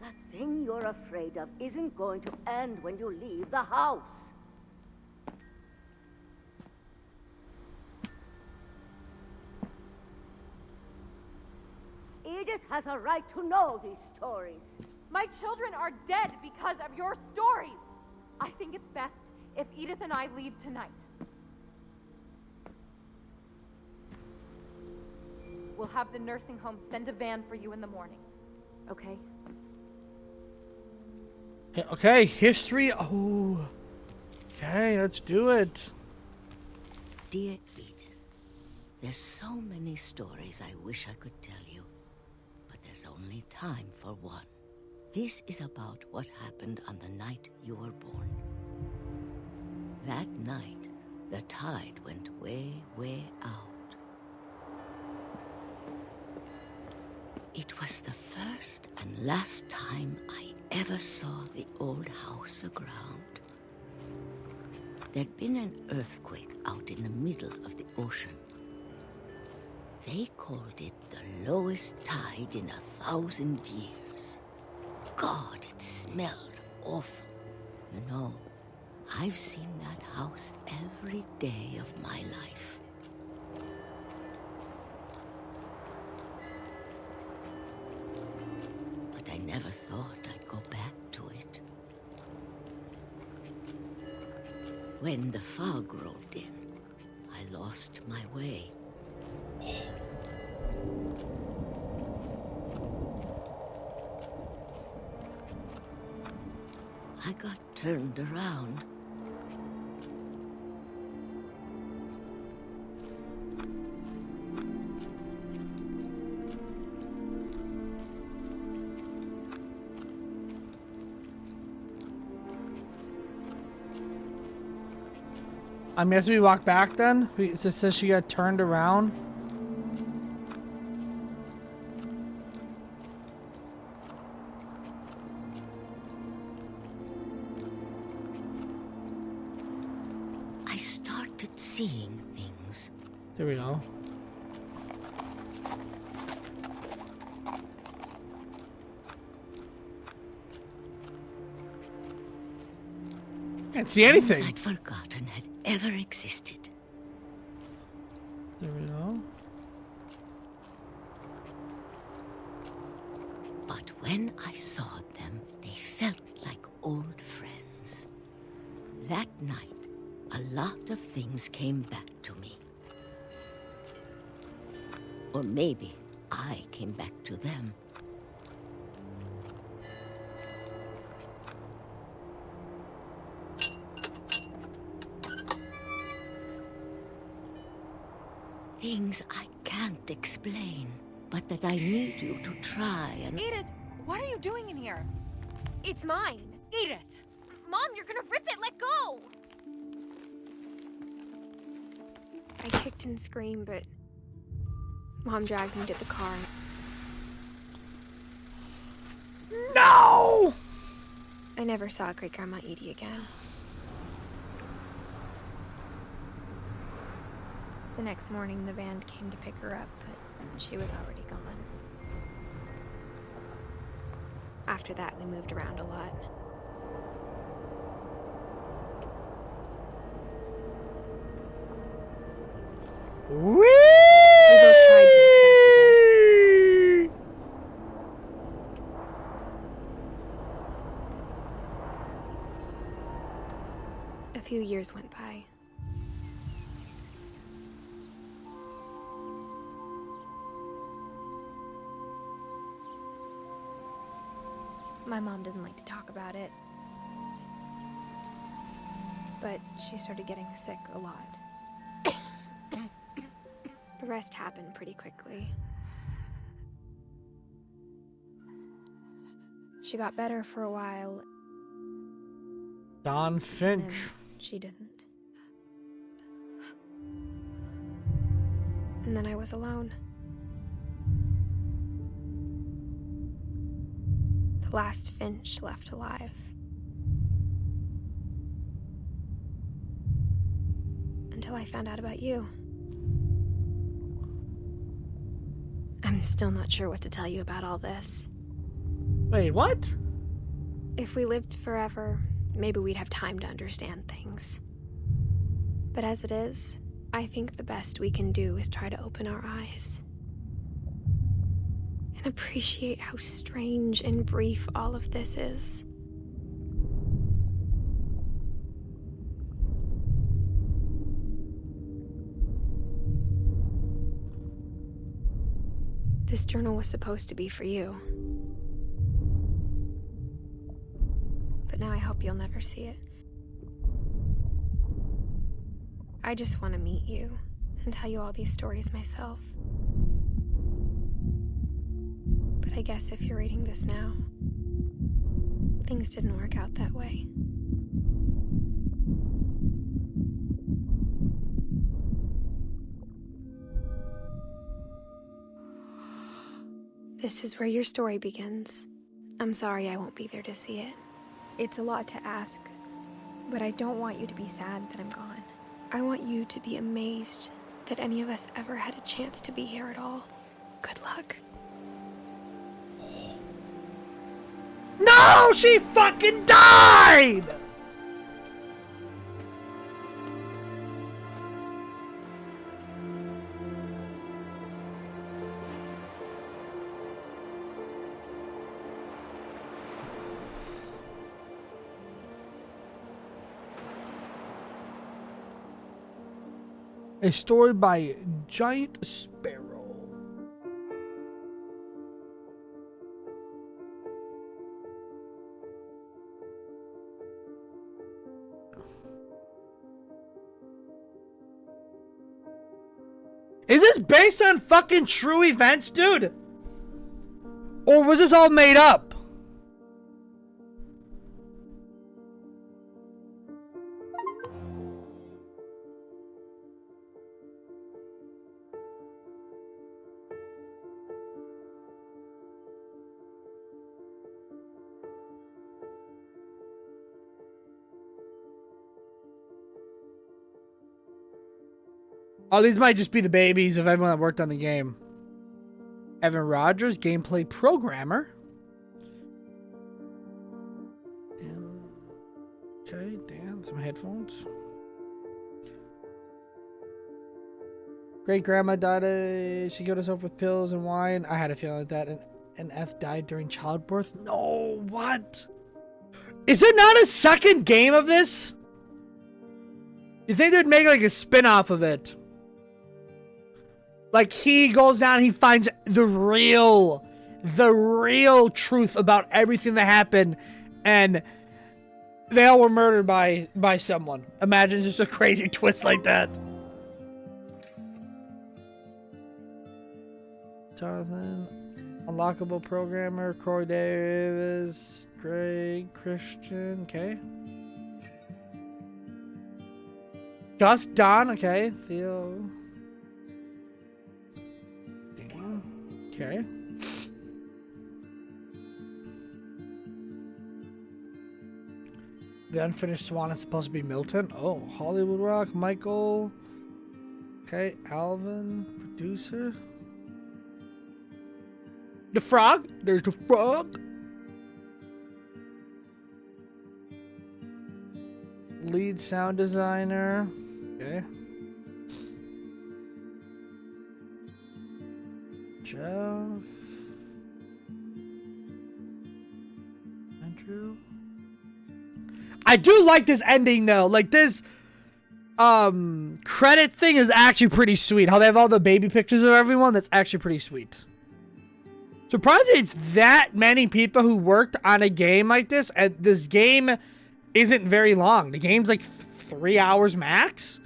That thing you're afraid of isn't going to end when you leave the house. Edith has a right to know these stories. My children are dead because of your stories. I think it's best if Edith and I leave tonight. We'll have the nursing home send a van for you in the morning. Okay? Okay, history. Oh. Okay, let's do it. Dear Edith, there's so many stories I wish I could tell you, but there's only time for one. This is about what happened on the night you were born. That night, the tide went way, way out. It was the first and last time I ever saw the old house aground. There'd been an earthquake out in the middle of the ocean. They called it the lowest tide in 1,000 years. God, it smelled awful. You know, I've seen that house every day of my life. But I never thought I'd go back to it. When the fog rolled in, I lost my way. I got turned around. I'm guessing we walk back then? It just says she got turned around. I started seeing things. There we go. Can't see anything. Things I'd forgotten had ever existed. There we go. But when I saw them, they felt like old friends. That night, a lot of things came back to me. Or maybe I came back to them. Things I can't explain, but that I need you to try and... Edith, what are you doing in here? It's mine. Edith! Mom, you're gonna rip it! Let go! I kicked and screamed, but Mom dragged me to the car. No! I never saw Great-Grandma Edie again. The next morning, the van came to pick her up, but she was already gone. After that, we moved around a lot. Whee! We both tried to make the best of it. A few years went by. My mom didn't like to talk about it, but she started getting sick a lot. The rest happened pretty quickly. She got better for a while. Don Finch. And then she didn't. And then I was alone. The last Finch left alive. Until I found out about you. I'm still not sure what to tell you about all this. Wait, what? If we lived forever, maybe we'd have time to understand things. But as it is, I think the best we can do is try to open our eyes. And appreciate how strange and brief all of this is. This journal was supposed to be for you. But now I hope you'll never see it. I just want to meet you and tell you all these stories myself. But I guess if you're reading this now, things didn't work out that way. This is where your story begins. I'm sorry I won't be there to see it. It's a lot to ask, but I don't want you to be sad that I'm gone. I want you to be amazed that any of us ever had a chance to be here at all. Good luck. No, she fucking died! A story by Giant Sparrow. Is this based on fucking true events, dude? Or was this all made up? Oh, these might just be the babies of everyone that worked on the game. Evan Rogers, gameplay programmer. Dan. Okay, Dan, some headphones. Great grandma died. She killed herself with pills and wine. I had a feeling like that. And F died during childbirth. No, what? Is there not a second game of this? You think they'd make like a spin-off of it? Like he goes down, he finds the real truth about everything that happened, and they all were murdered by someone. Imagine just a crazy twist like that. Jonathan, unlockable programmer, Corey Davis, Greg, Christian, okay. Gus, Don, okay. Theo. Dan, okay. The unfinished swan is supposed to be Milton. Oh, Hollywood Rock, Michael. Okay, Alvin, producer. The frog. There's the frog. Lead sound designer. Okay. Jeff. Andrew. I do like this ending though. Like this credit thing is actually pretty sweet. How they have all the baby pictures of everyone. That's actually pretty sweet. Surprised it's that many people who worked on a game like this, and this game isn't very long. The game's like 3 hours max.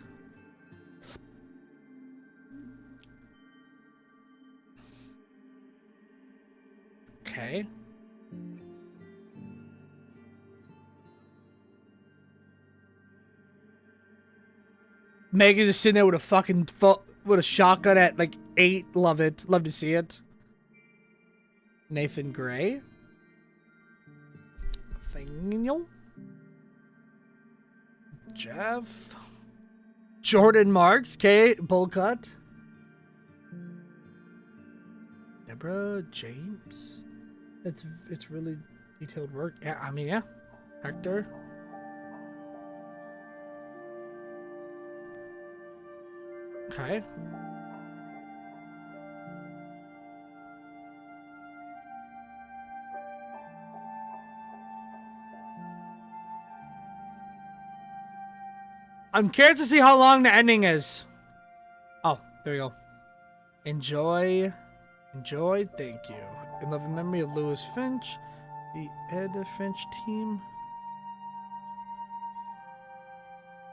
Okay. Megan just sitting there with a fucking with a shotgun at like 8. Love it. Love to see it. Nathan Gray. Thingel. Jeff. Jordan Marks. Kate Bullcut. Deborah James. It's really detailed work. Yeah, I mean, yeah. Hector. Okay. I'm curious to see how long the ending is. Oh, there you go. Enjoy. Thank you. In loving memory of Lewis Finch, the Edith Finch team.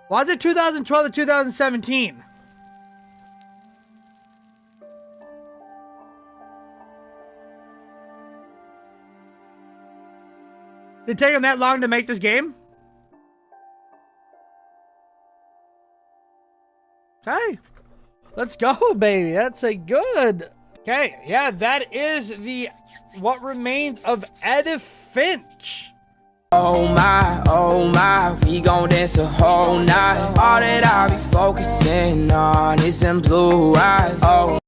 Why is it 2012 to 2017? Did it take them that long to make this game? Okay. Let's go, baby. That's a good. Okay, yeah, that is the what remains of Edith Finch. Oh my, we gon' dance the whole night. All that I be focusing on is them blue eyes. Oh.